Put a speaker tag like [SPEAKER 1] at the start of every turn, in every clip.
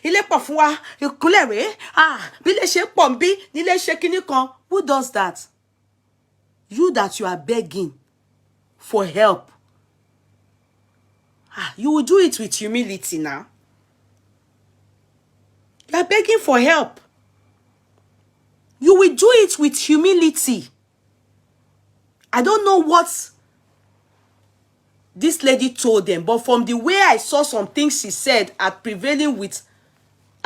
[SPEAKER 1] ilé pọ̀ fún wa, ìkúnlẹ̀ rèé. Bí ilé ṣe pọ̀ nbí, nílé ṣe kíní kan. Who does that? You that you are begging for help. You will do it with humility now. You are begging for help. You will do it with humility. I don't know what this lady told them, but from the way I saw some things she said at prevailing with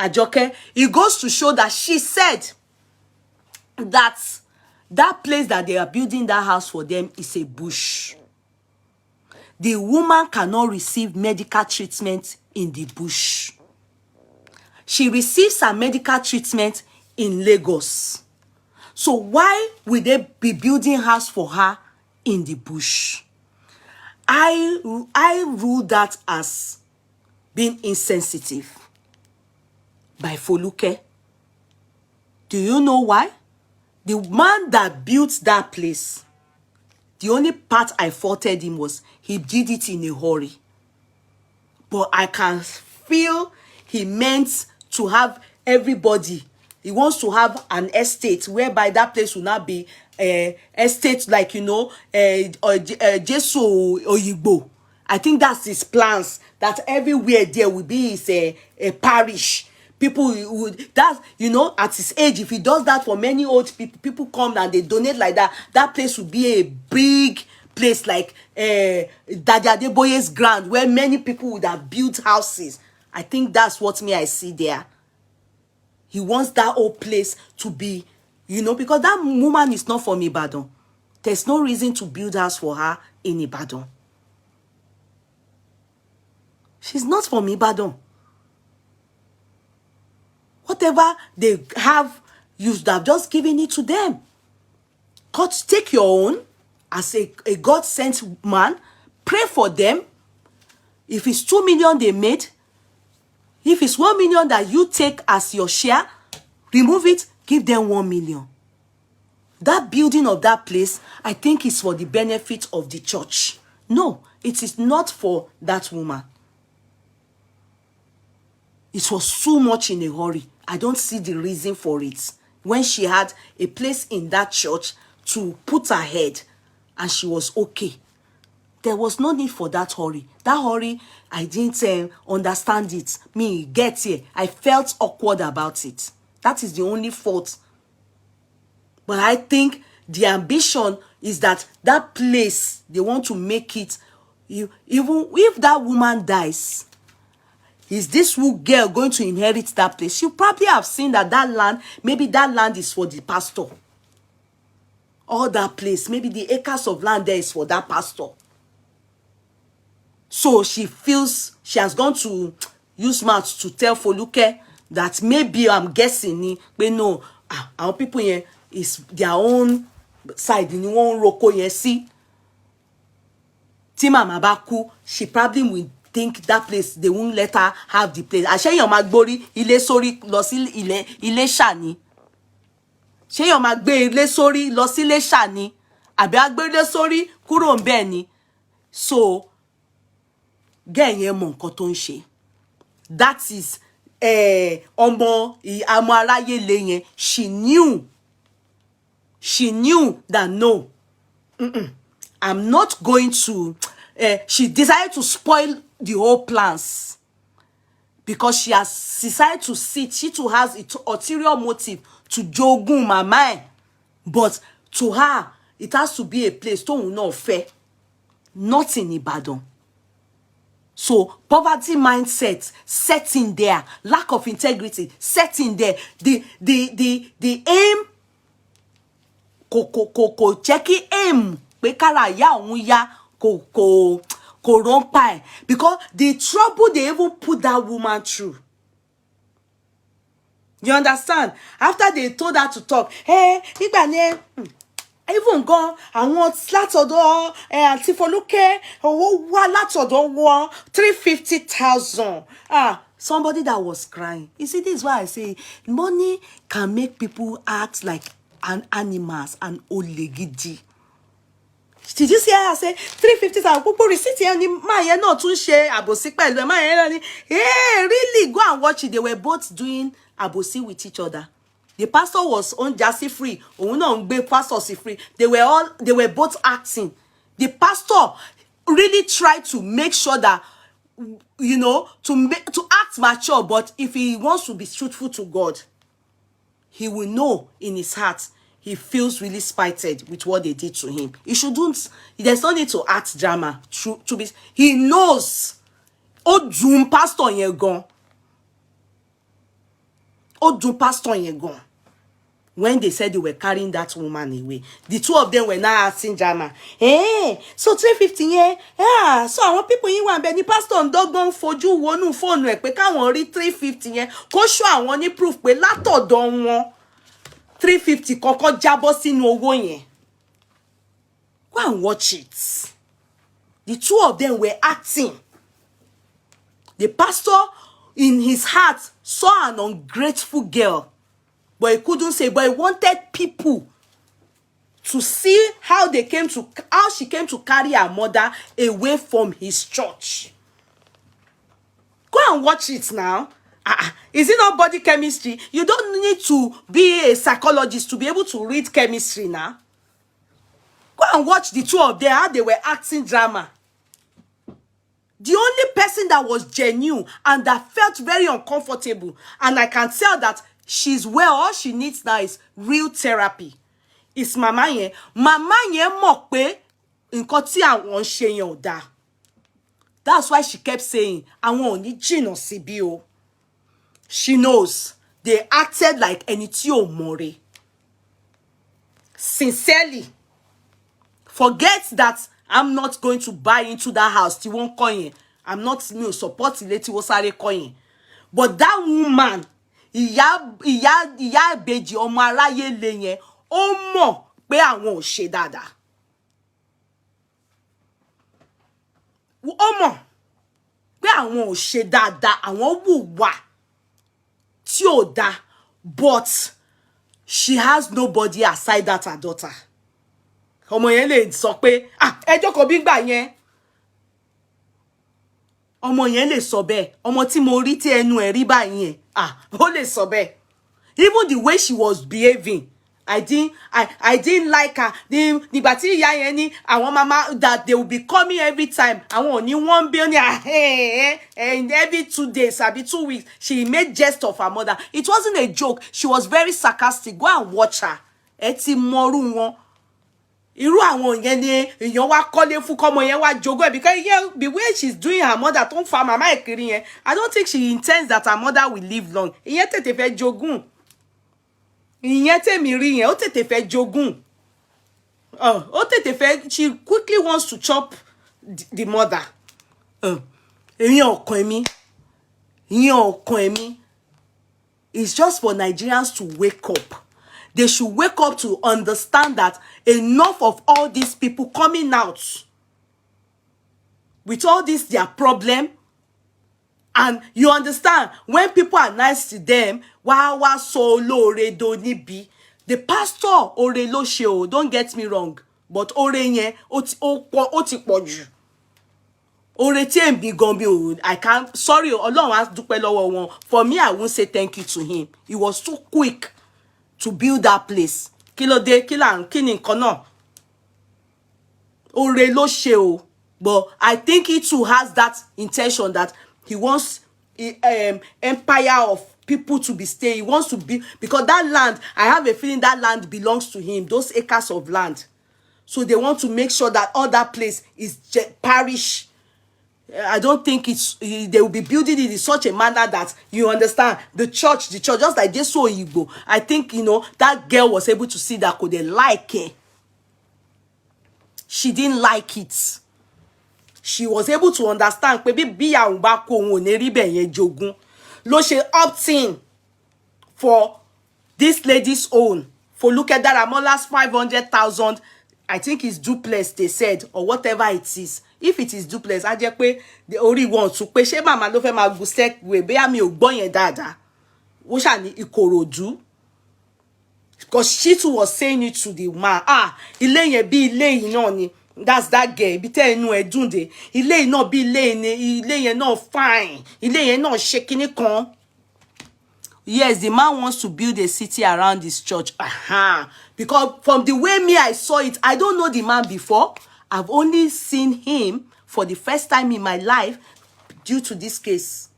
[SPEAKER 1] Ajoke, it goes to show that she said that that place that they are building that house for them is a bush. The woman cannot receive medical treatment in the bush. She receives her medical treatment in Lagos. So why will they be building house for her in the bush? I rule that as being insensitive by Foluke. Do you know why? The man that built that place, the only part I faulted him was he did it in a hurry. But I can feel he meant to have everybody. He wants to have an estate whereby that place will not be estate like, you know, Jesu Oyigbo. I think that's his plans, that everywhere there will be his a parish. People would, that, you know, at his age, if he does that for many old people, people come and they donate like that, that place will be a big place like Daddy Adeboye's ground, where many people would have built houses. I think that's what I see there. He wants that whole place to be, you know, because that woman is not from Ibadan. There's no reason to build house for her in Ibadan. She's not from Ibadan. Whatever they have, you should have just given it to them. God, take your own as a God-sent man. Pray for them. If it's 2 million they made, if it's 1 million that you take as your share, remove it, give them 1 million. That building of that place, I think, is for the benefit of the church. No, it is not for that woman. It was too much in a hurry. I don't see the reason for it. When she had a place in that church to put her head and she was okay, there was no need for that hurry. That hurry, I didn't understand it. Me, get here. I felt awkward about it. That is the only fault. But I think the ambition is that that place, they want to make it, even if that woman dies, is this girl going to inherit that place? You probably have seen that land, maybe that land is for the pastor. Or that place, maybe the acres of land there is for that pastor. So she feels she has gone to use mouth to tell Foluke that maybe, I'm guessing, but no, our people here is their own side, in one roko here, see. Tima Mabaku, she probably will think that place, they won't let her have the place. Àṣé èyàn máa gbórí ilé sórí lọ sí ilé ṣàní. Ṣé èyàn máa gbé ilé sórí lọ sí ilé ṣàní. Àbí á gbé ilé sórí kúrò ńbẹ̀ ni. So, gẹ́ yẹn mọ nǹkan tó ń ṣe. That is ọmọ aráyé lé yẹn. She knew that no. I'm not going to. She decided to spoil the whole plans because she has decided to sit. She too has its ulterior motive to jogun my mind, but to her it has to be a place to not fair, not in Ibadan. So poverty mindset setting there, lack of integrity setting there. The aim ko checking aim pe kara ya ohun ya ko rompa, because the trouble they even put that woman through. You understand? After they told her to talk, hey, even gone àwọn látọ̀dọ̀ Aunty Foluke owó wá látọ̀dọ̀ wọn 350,000. Somebody that was crying. You see, this is why I say money can make people act like animals and olegidi. Did you see her say 350 and people receipt here ni man yẹn náà tún ṣe àbòsí pẹ̀lú ẹ̀ man yẹn náà ni really go and watch it. They were both doing àbòsí with each other. The pastor was on Jassy free. Òun náà ń gbé pastor sí free. They were both acting. The pastor really tried to make sure that, you know, to act mature, but if he wants to be truthful to God, he will know in his heart he feels really spited with what they did to him. He shouldn't. There's no need to act drama. To be, he knows. O dun pastor yẹn gan. O dun pastor yẹn gan. When they said they were carrying that woman away, the two of them were now acting drama. So 350 yẹn, so àwọn people yìí wà ńbẹ̀ ni pastor ndọ́gbọ́n fojú wọnú fóònù ẹ̀ pé káwọn rí 350 yẹn kó show àwọn ní proof pé látọ̀dọ̀ wọn 350 kọ́kọ́ jábọ́ sínú owó yẹn. Go and watch it. The two of them were acting. The pastor in his heart saw an ungrateful girl, but he couldn't say, but he wanted people to see how she came to carry her mother away from his church. Go and watch it now. Is it not body chemistry? You don't need to be a psychologist to be able to read chemistry now. Go and watch the two of them, how they were acting drama. The only person that was genuine and that felt very uncomfortable, and I can tell that she's well, all she needs now is real therapy, is mama yẹn. Mama yẹn mọ̀ pé nǹkan tí àwọn ṣe yẹn ò dáa. That's why she kept saying, àwọn ò ní jìnnà síbí o. She knows they acted like ẹni tí ò mọ̀re. Sincerely. Forget that I'm not going to buy into that house. Tí wọ́n kọ́ yẹn. I'm not support ilé tí wọ́n sáré kọ́ yẹn. But that woman, ìyá ìbejì ọmọráyélé yẹn, ó mọ̀ pé àwọn ò ṣe dáadáa. Ó mọ̀ pé àwọn ò ṣe dáadáa, àwọn hùwà tí ò dá, but she has nobody aside that her daughter. Ọmọ yẹn lè sọ pé ẹ jókòó bí gbà yẹn. Ọmọ yẹn lè sọ bẹ́ẹ̀. Ọmọ tí mo rí tí ẹnu ẹ̀ rí báyìí yẹn, ó lè sọ bẹ́ẹ̀. Even the way she was behaving, I didn't like her. Nígbà tí ìyá yẹn ní àwọn mama that they will be coming every time. Àwọn ò ní 1 billion and every 2 days, abi 2 weeks, she made jest of her mother. It wasn't a joke. She was very sarcastic. Go and watch her. Ẹ ti mọrú wọn. Irú àwọn yẹn ni èèyàn wá kọ́lé fún kọ́mọ yẹn wá jogún ẹ̀, because the way she's doing her mother tó ń fa mama ẹ̀ kiri yẹn, I don't think she intends that her mother will live long. Ìyẹn tètè fẹ́ jogún. Ìyẹn tèmi rí yẹn, ó tètè fẹ́ jogún. Ó tètè fẹ́, she quickly wants to chop the mother. Ìyẹn ọkàn mi. Ìyẹn ọkàn mi. It's just for Nigerians to wake up. They should wake up to understand that enough of all these people coming out with all this their problem. And you understand, when people are nice to them, wá so Olori do níbi. The pastor ore ló ṣe o, don't get me wrong, but ore yẹn ó ti pọ̀ jù. Ore tí èmi gan bí o, I can't, sorry, Ọlọ́run á dúpẹ́ lọ́wọ́ wọn. For me, I won't say thank you to him. He was too quick to build that place. Kí ló dé, kí ni nǹkan náà. Ore ló ṣe o, but I think he too has that intention that he wants empire of people to be staying. He wants to be, because that land, I have a feeling that land belongs to him, those acres of land. So they want to make sure that all that place is parish. I don't think they will be building it in such a manner that, you understand, the church, just like they saw Igbo. I think, that girl was able to see that could they like it. She didn't like it. She was able to understand pé bí àwọn bá kó òun ò ní rí bẹ́ẹ̀ yẹn jogún. Ló ṣe opting for this lady's own. For look at that, Amola's 500,000. I think it's duplex, they said, or whatever it is. If it is duplex, a jẹ́ pé the only one to pé ṣé màmá ló fẹ́ máa gun segway bóyá mi ò gbọ́ yẹn dáadáa. Ó ṣà ní Ìkòròdú. Because she too was saying it to the man. Ilé yẹn bí ilé yìí náà ni. That's that girl. Ibi tẹ́ ẹnu ẹ̀ dùn dé. Ilé yìí náà bí ilé ni, ilé yẹn náà fine. Ilé yẹn náà ṣe kíní kan. Yes, the man wants to build a city around his church. Because from the way me I saw it, I don't know the man before. I've only seen him for the first time in my life due to this case.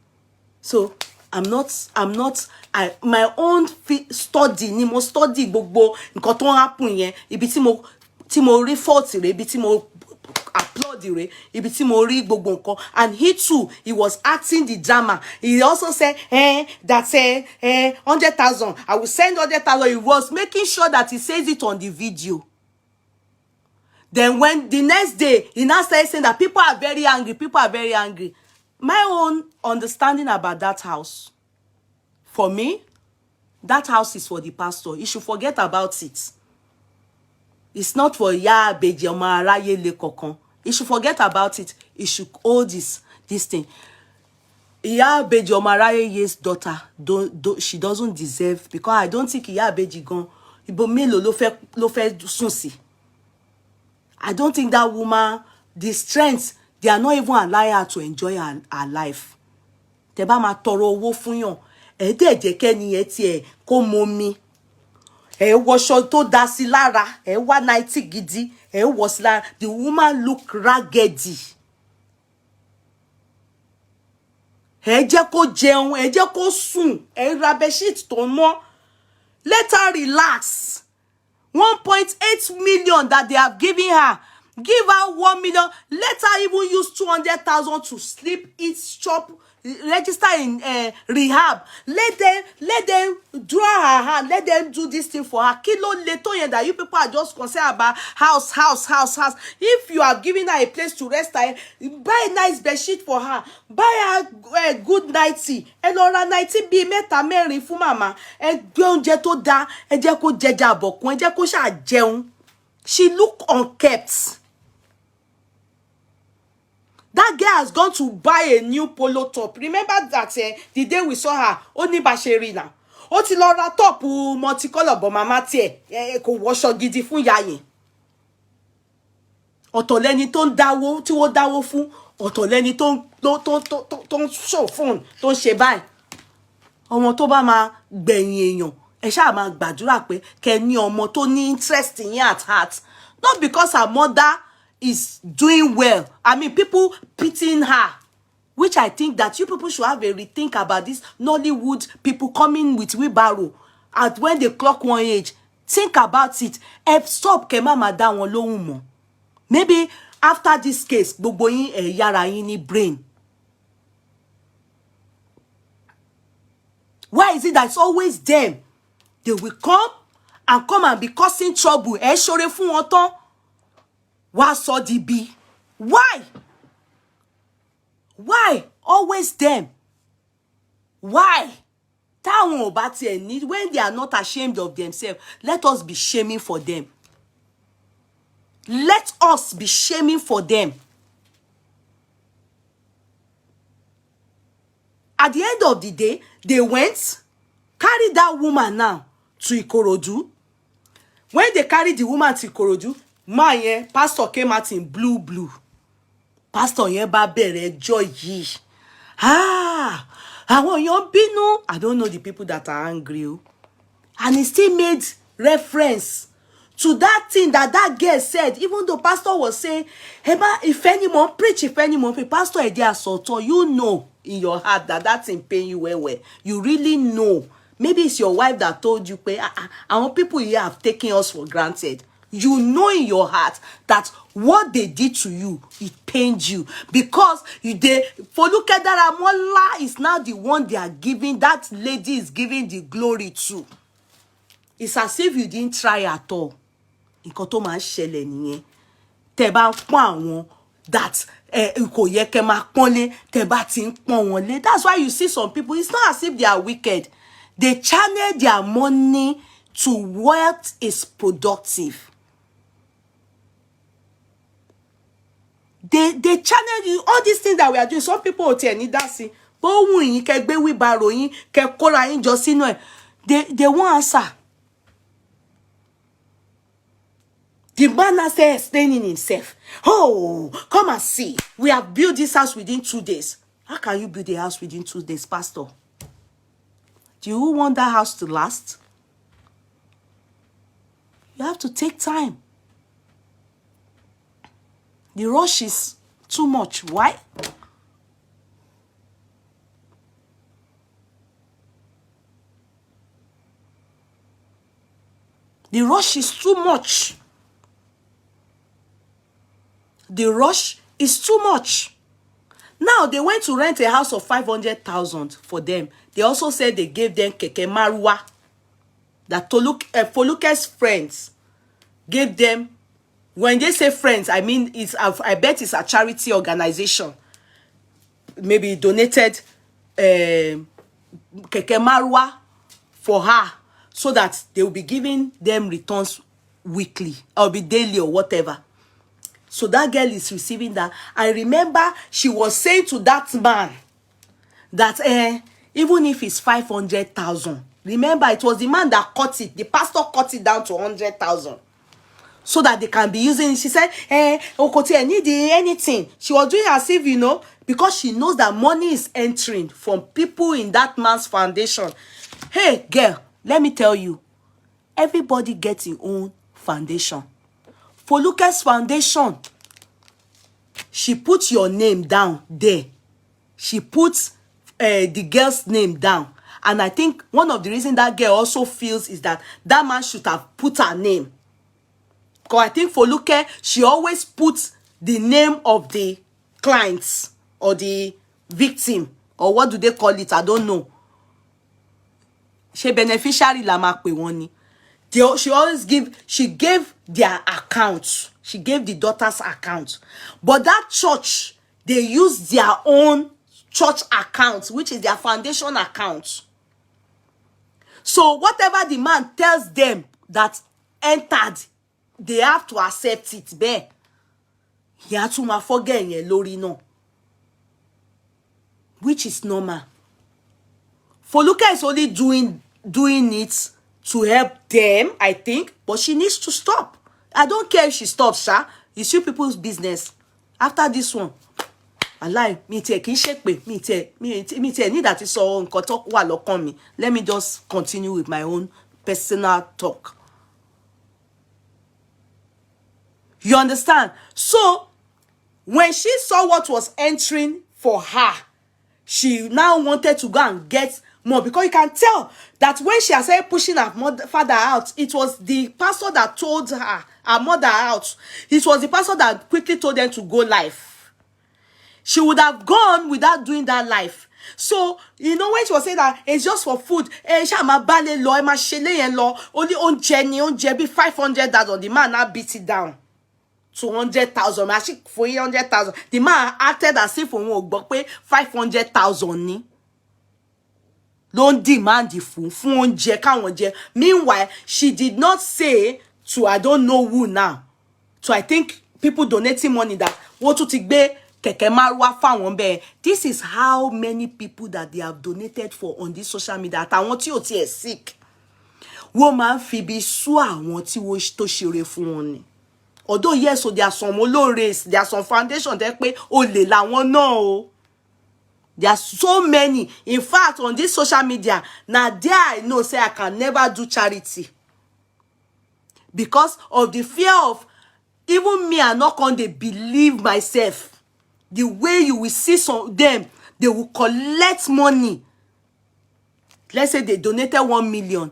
[SPEAKER 1] So my own study, ni mo study gbogbo nǹkan tó happen yẹn, ibi tí mo rí fault rẹ̀, ibi tí mo applaud rẹ̀, ibi tí mo rí gbogbo nǹkan. And he too, he was acting the drama. He also said, that's 100,000. I will send 100,000. He was making sure that he says it on the video. Then when the next day, he now started saying that people are very angry. People are very angry. My own understanding about that house, for me, that house is for the pastor. He should forget about it. It's not for IYA IBEJI OMORAYELE kokon. He should forget about it. He should hold this thing. IYA IBEJI OMORAYELE's daughter, she doesn't deserve, because I don't think IYA IBEJI gan ibo melo lo fẹ́ sùn sí. I don't think that woman, the strength, they are not even allowing her to enjoy her life. Tẹ́ bá máa tọrọ owó fún yàn, ẹ dẹ̀ jẹ́ kẹ́ni yẹn tiẹ̀ kó momi. Ẹ wọṣọ tó dá sí lára, ẹ wá 90 gidi, ẹ wọ sí lára. The woman look raggedy. Ẹ jẹ́ kó jẹun, ẹ jẹ́ kó sùn, ẹ ra bedsheet tó mọ́. Let her relax. 1.8 million that they have given her. Give her 1 million. Let her even use 200,000 to sleep, eat, shop, register in rehab. Let them draw her hand. Let them do this thing for her. Kilo leto yen that you people are just concerned about house. If you are giving her a place to rest, buy a nice bedsheet for her. Buy her a good nightie. Elora nightie bi mẹ́ta mẹ́rin fún mama. E gbé oúnjẹ tó dá. E jẹ́ kó jẹja àbọ̀kún. E jẹ́ kó ṣá jẹun. She look unkept. That girl has gone to buy a new polo top. Remember that the day we saw her, oni basheri now. Ó ti lọ ra top multicolor but mama tiẹ̀ kò wọṣọ gidi fún ìyá yẹn. Ọ̀tọ̀ lẹni tó ń dáwó tí wọ́n dáwó fún, ọ̀tọ̀ lẹni tó ń show phone tó ń ṣe báyìí. Ọmọ tó bá máa gbẹ̀yìn èèyàn, ẹ ṣáà máa gbàdúrà pé kẹ́ ní ọmọ tó ní interest in at heart. Not because her mother is doing well. I mean, people pitying her, which I think that you people should have a rethink about this Nollywood people coming with wheelbarrow at when they clock one age. Think about it. Stop ke mama da won lohun mo. Maybe after this case, gbogbo yin yara yin ni brain. Why is it that it's always them? They will come and be causing trouble. Ṣore fún wọn tán. Wá sọ di bí. Why? Why? Always them. Why? Táwọn ò bá tiẹ̀ ní, when they are not ashamed of themselves, let us be shaming for them. Let us be shaming for them. At the end of the day, they went, carried that woman now to Ikorodu. When they carried the woman to Ikorodu, pastor came out in blue. Pastor yẹn bá bẹ̀rẹ̀ ẹjọ́ yìí. Àwọn èèyàn bínú. I don't know the people that are angry. And he still made reference to that thing that girl said. Even though pastor was saying, if anyone preach, pastor ede asoto, you know in your heart that thing pain you well. You really know. Maybe it's your wife that told you, our people here have taken us for granted. You know in your heart that what they did to you, it pained you. Because for look at that, Amola is now the one they are giving, that lady is giving the glory to. It's as if you didn't try at all. Nǹkan tó máa ṣẹlẹ̀ nìyẹn. Tẹ́ bá pọ́n àwọn that kò yẹ kẹ́ máa pọ́nlé, tẹ́ bá ti ń pọ́n wọn lé. That's why you see some people, it's not as if they are wicked. They channel their money to what is productive. They channel you, all these things that we are doing. Some people will tell you that see, but when you can be with borrowing, can call in just in they won't answer. The man now started explaining himself. Oh, come and see. We have built this house within 2 days. How can you build a house within 2 days, Pastor? Do you want that house to last? You have to take time. The rush is too much. Why? The rush is too much. The rush is too much. Now, they went to rent a house of 500,000 for them. They also said they gave them keke marwa. That Foluke's friends gave them. When they say friends, I mean, I bet it's a charity organization. Maybe donated keke marwa for her, so that they will be giving them returns weekly or be daily or whatever. So that girl is receiving that. I remember she was saying to that man that even if it's 500,000, remember it was the man that cut it. The pastor cut it down to 100,000 so that they can be using it. She said, Okoti, I need anything. She was doing as if, because she knows that money is entering from people in that man's foundation. Hey, girl, let me tell you, everybody gets his own foundation. For Lucas Foundation, she put your name down there. She puts the girl's name down. And I think one of the reasons that girl also feels is that that man should have put her name. Because I think for Luke, she always puts the name of the clients or the victim. Or what do they call it? I don't know. She beneficiary la ma pe won ni. She gave their account. She gave the daughter's account. But that church, they use their own church account, which is their foundation account. So whatever the man tells them that entered, they have to accept it. Be. He had to forget lori no. Which is normal. Foluka is only doing it to help them, I think, but she needs to stop. I don't care if she stops, sha. It's you people's business. After this one, I lie. Me take shake me need that is all talk wa me. Let me just continue with my own personal talk. You understand? So when she saw what was entering for her, she now wanted to go and get more, because you can tell that when she started pushing her father out, it was the pastor that told her mother out. It was the pastor that quickly told them to go live. She would have gone without doing that life. So, when she was saying that it's just for food, only on Jenny, on JB 500,000, the man now beat it down to 100,000. Actually, for 100,000, the man acted as if on 500,000 ni. Don't demand the food. Meanwhile, she did not say to I don't know who now. So I think people donating money that what to take keke marwa fáwọn be. This is how many people that they have donated for on this social media. Àtàwọn tí ò tiẹ̀ sick. Wọ́n máa ń fi bí sú àwọn tí wọ́n tó ṣeré fún wọn ni. Although yes, so there are some Olori, there are some foundation that pay olè làwọn náà o. There are so many. In fact, on this social media, now there I know say I can never do charity. Because of the fear of even me, I'm not going to believe myself. The way you will see some them, they will collect money. Let's say they donated 1 million.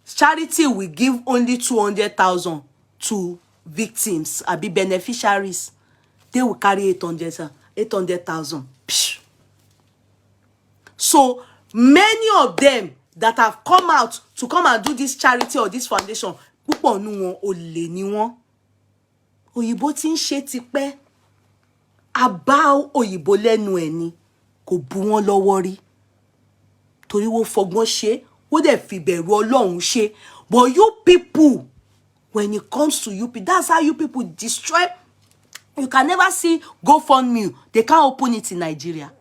[SPEAKER 1] Charity will give only 200,000 to victims, be beneficiaries. They will carry 800,000. So many of them that have come out to come and do this charity or this foundation, púpọ̀ nu wọn olè ni wọ́n. Òyìnbó tí ń ṣe tipẹ́, àbá òyìnbó lẹ́nu ẹ̀ ni, kò bú wọn lọ́wọ́ rí. Torí wọ́n fọgbọ́n ṣe, wọ́n dẹ̀ fi bẹ̀rù Ọlọ́run ṣe. But you people, when it comes to you people, that's how you people destroy. You can never see GoFundMe. They can't open it in Nigeria.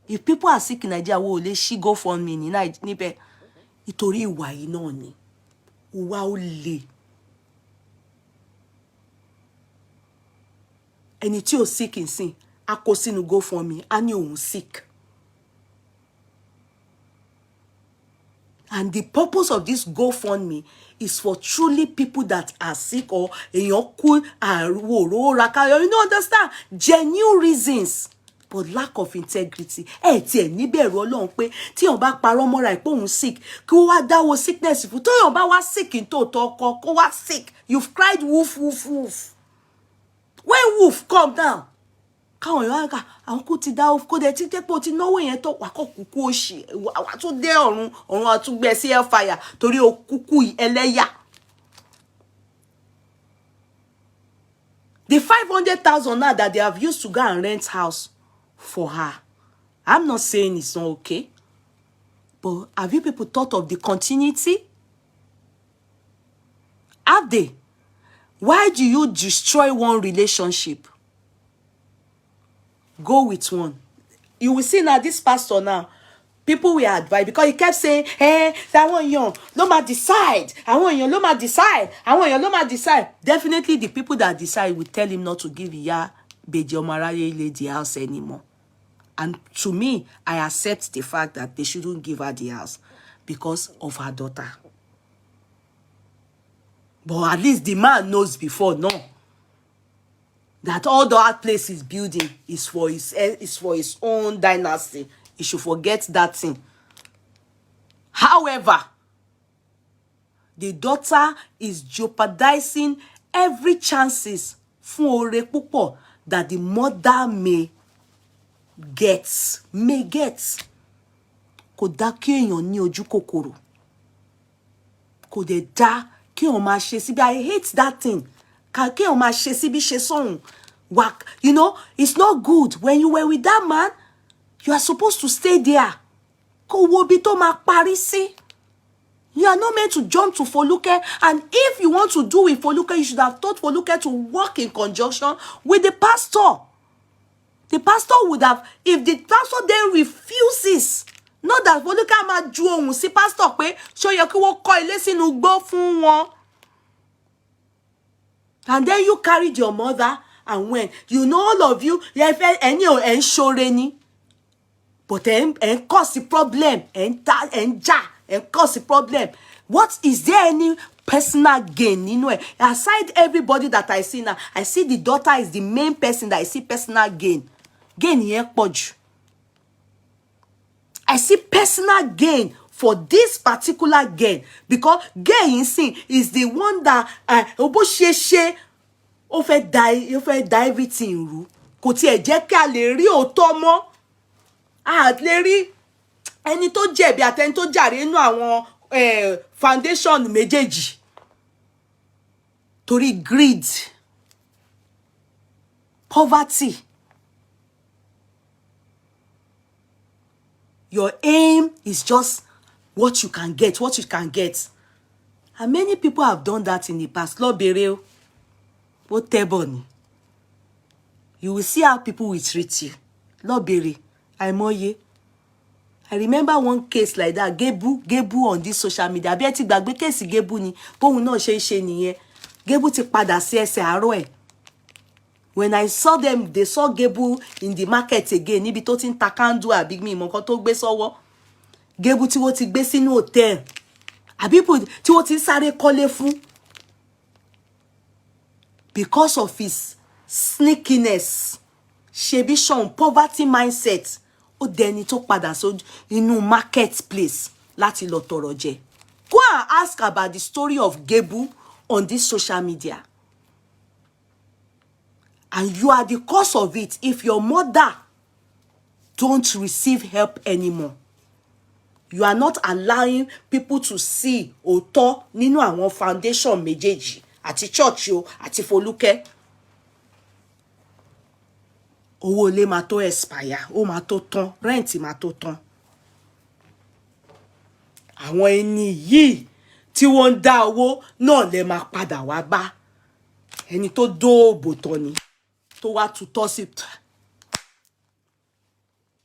[SPEAKER 1] If people are sick in Nigeria, they she GoFundMe in Nigeria. Ìtorí ìwà yìí náà ni. Ìwà olè. ẹni tí ò sick nsìn a kó sínú GoFundMe a ní òun sick. And the purpose of this GoFundMe is for truly people that are sick or èèyàn kú àrùwò rakayo. You know, understand? Genuine reasons. But lack of integrity. Tí ẹ ní bẹ̀rù Ọlọ́run pé tí èèyàn bá parọ́ mọ́ra ẹ̀ pé òun sick, kí ó wá dáwọ́ sickness fún. Tó èèyàn bá wá sick in tòótọ́ kó wá sick. You've cried woof, woof, woof. When woof come down, káwọn èèyàn ká àwọn kò ti dá kó dẹ̀ tí tẹ́pọ̀ tí náwó yẹn tó wà kọ́ kúkú òṣì wà tó dé ọ̀run àtúgbẹ́ sí hellfire torí o kúkú ẹlẹ́yà. The 500,000 now that they have used to go and rent house for her, I'm not saying it's not okay, but have you people thought of the continuity? Have they? Why do you destroy one relationship? Go with one. You will see now this pastor now. People will advise because he kept saying, that one young, no ma decide. I want you, no ma decide. I want you, no ma decide. Definitely the people that decide will tell him not to give IYA IBEJI OMORAYELE the house anymore. And to me, I accept the fact that they shouldn't give her the house because of her daughter. But at least the man knows before, no, that all that place is building is for his own dynasty. He should forget that thing. However, the daughter is jeopardizing every chances fún ore púpọ̀ that the mother may get. Kò dá kí èèyàn ní ojú kòkòrò. Kò dẹ̀ dá kí èèyàn máa ṣe síbi. I hate that thing. Kí èèyàn máa ṣe síbi ṣe sọ́hùn. Work. You know, it's not good. When you were with that man, you are supposed to stay there. Kò wo bí tó máa parí sí. You are not meant to jump to Foluke. And if you want to do with Foluke, you should have taught Foluke to work in conjunction with the pastor. The pastor would have, if the pastor then refuses, not that Foluke máa ju ohùn sí pastor pé ṣó yẹ kí wọ́n kọ́ ilé sínú igbó fún wọn. And then you carried your mother and went. You know, all of you, and shoreni. But and cause the problem, and cause the problem. What is there any personal gain? You know, aside everybody that I see now, I see the daughter is the main person that I see personal gain. Gain here, Podge. I see personal gain for this particular gain because gain is the one that ó fẹ́ die everything rú. Kò tiẹ̀ jẹ́ kí a lè rí òótọ́ mọ́. A lè rí ẹni tó jẹ̀bi àti ẹni tó jàre nínú àwọn foundation méjèèjì. Torí greed, poverty. Your aim is just what you can get, And many people have done that in the past. Lord Gabriel, what tebon. You will see how people will treat you. Lord Gabriel, àìmọye. I remember one case like that. Gebu on this social media. Àbí ẹ ti gbàgbé case Gebu ni. Bóun náà ṣe nìyẹn. Gebu ti padà sí ẹsẹ̀ àárọ̀ ẹ̀. When I saw them, they saw Gebu in the market again. Níbi tó ti ń ta candid àbí mi mọ̀ nǹkan tó gbé sọ́wọ́. Gebu tí wọ́n ti gbé sínú hotel. Àbí tí wọ́n ti ń sáré kọ́lé fún. Because of his sneakiness, ṣebí poverty mindset, ó dẹni tó padà so inú marketplace láti lọ tọrọ jẹ. Go and ask about the story of Gebu on this social media. And you are the cause of it if your mother don't receive help anymore. You are not allowing people to see òótọ́ nínú àwọn foundation méjèèjì àti church o àti Foluke. Owó ilé máa tó expire, ó máa tó tán, rent máa tó tán. Àwọn ẹni yìí tí wọ́n ń dá owó náà lè máa padà wá bá. Ẹni tó dóòbò tán ni, tó wá tutọ́ sí.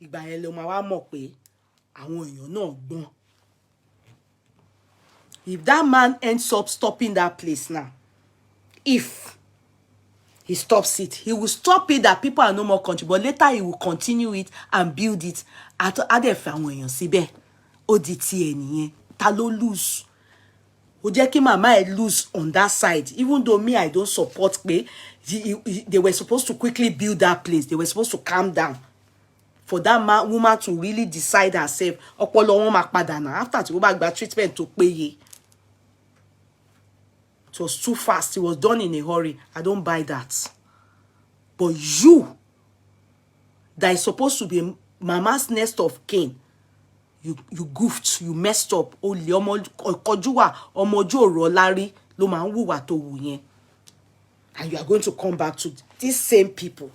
[SPEAKER 1] Ìgbà yẹn ló máa wá mọ̀ pé àwọn èèyàn náà gbọ́n. If that man ends up stopping that place now, if he stops it. He will stop it that people are no more country, but later he will continue it and build it. Adẹ̀fẹ̀ àwọn èèyàn síbẹ̀. Ó di ti ẹ̀ nìyẹn. Ta ló lose? Ó jẹ́ kí màmá ẹ̀ lose on that side. Even though me, I don't support pé they were supposed to quickly build that place. They were supposed to calm down. For that woman to really decide herself. Ọpọlọ wọn máa padà náà. After tí ó bá gba treatment tó péye. It was too fast. It was done in a hurry. I don't buy that. But you, that is supposed to be mama's next of kin, you goofed, you messed up. Olè ọmọ kọjúwà ọmọ ojú ọ̀rọ̀ lárí ló máa ń hùwà tó wù yẹn. And you are going to come back to these same people.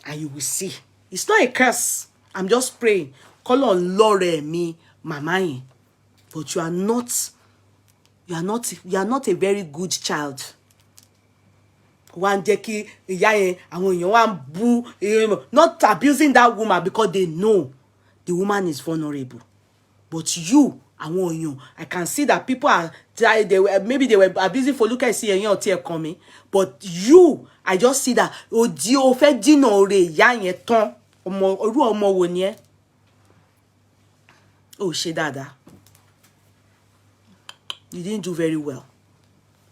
[SPEAKER 1] And you will see. It's not a curse. I'm just praying. Call on Lore mi mama yẹn. But you are not a very good child. One jeki ìyá yẹn not abusing that woman because they know the woman is vulnerable. But you, I can see that people are maybe they were abusing for look at see or tear coming. But you, I just see that o fe dina ore ìyá yẹn tán ọmọ wo ni ẹ. Oh, ṣe dáadáa. You didn't do very well.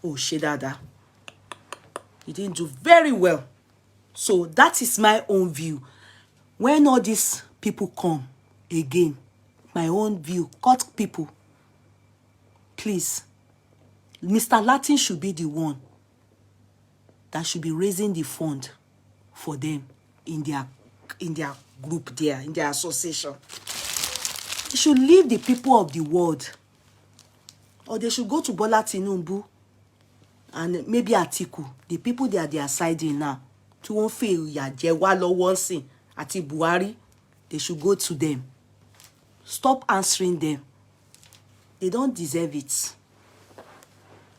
[SPEAKER 1] Oh, ṣe dáadáa. You didn't do very well. So that is my own view. When all these people come again, my own view, cut people, please, Mr. Latin should be the one that should be raising the fund for them in their group there, in their association. They should leave the people of the world. Or they should go to Bola Tinubu and maybe Atiku, the people they are siding now. To won't fail ya Jewalo Wonsin, Ati Buhari, they should go to them. Stop answering them. They don't deserve it.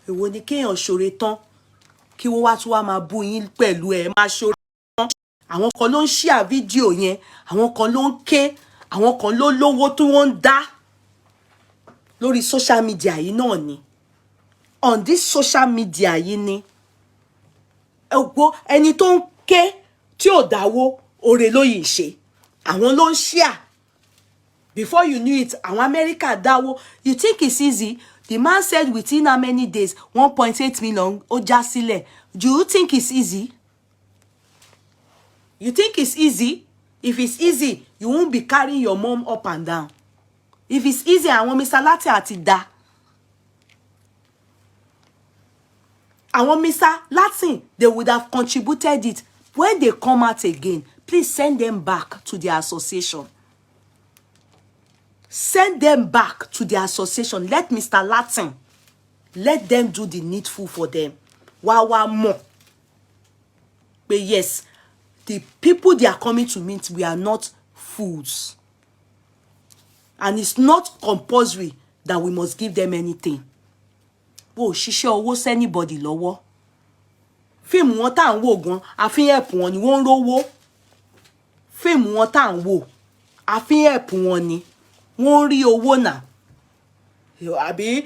[SPEAKER 1] Èwo ni kéèyàn ṣoore tán kí wọ́n wá tún wá máa bú yín pẹ̀lú ẹ̀ máa ṣoore tán. Àwọn kan ló ń share fídíò yẹn, àwọn kan ló ń ké, àwọn kan ló lówó tí wọ́n ń dá lórí social media yìí náà ni. On this social media yìí ni. Ẹni tó ń ké tí ò dáwó oore ló yìí ṣe. Àwọn ló ń share. Before you knew it, àwọn America dáwó. You think it's easy? The man said within how many days 1.8 million ó já sílẹ̀. Do you think it's easy? You think it's easy? If it's easy, you won't be carrying your mom up and down. If it's easy, àwọn Mr. Latin àti dá. Àwọn Mr. Latin, they would have contributed it. When they come out again, please send them back to their association. Send them back to their association. Let Mr. Latin, let them do the needful for them. Wawa more. But yes, the people they are coming to meet, we are not fools. And it's not compulsory that we must give them anything. Oh, ṣiṣẹ́ owó anybody lọ́wọ́. Fíìmù wọn tá ń wò gan, a fi help wọn ni wọ́n rówó. Fíìmù wọn tá ń wò, a fi help wọn ni wọ́n rí owó náà. Àbí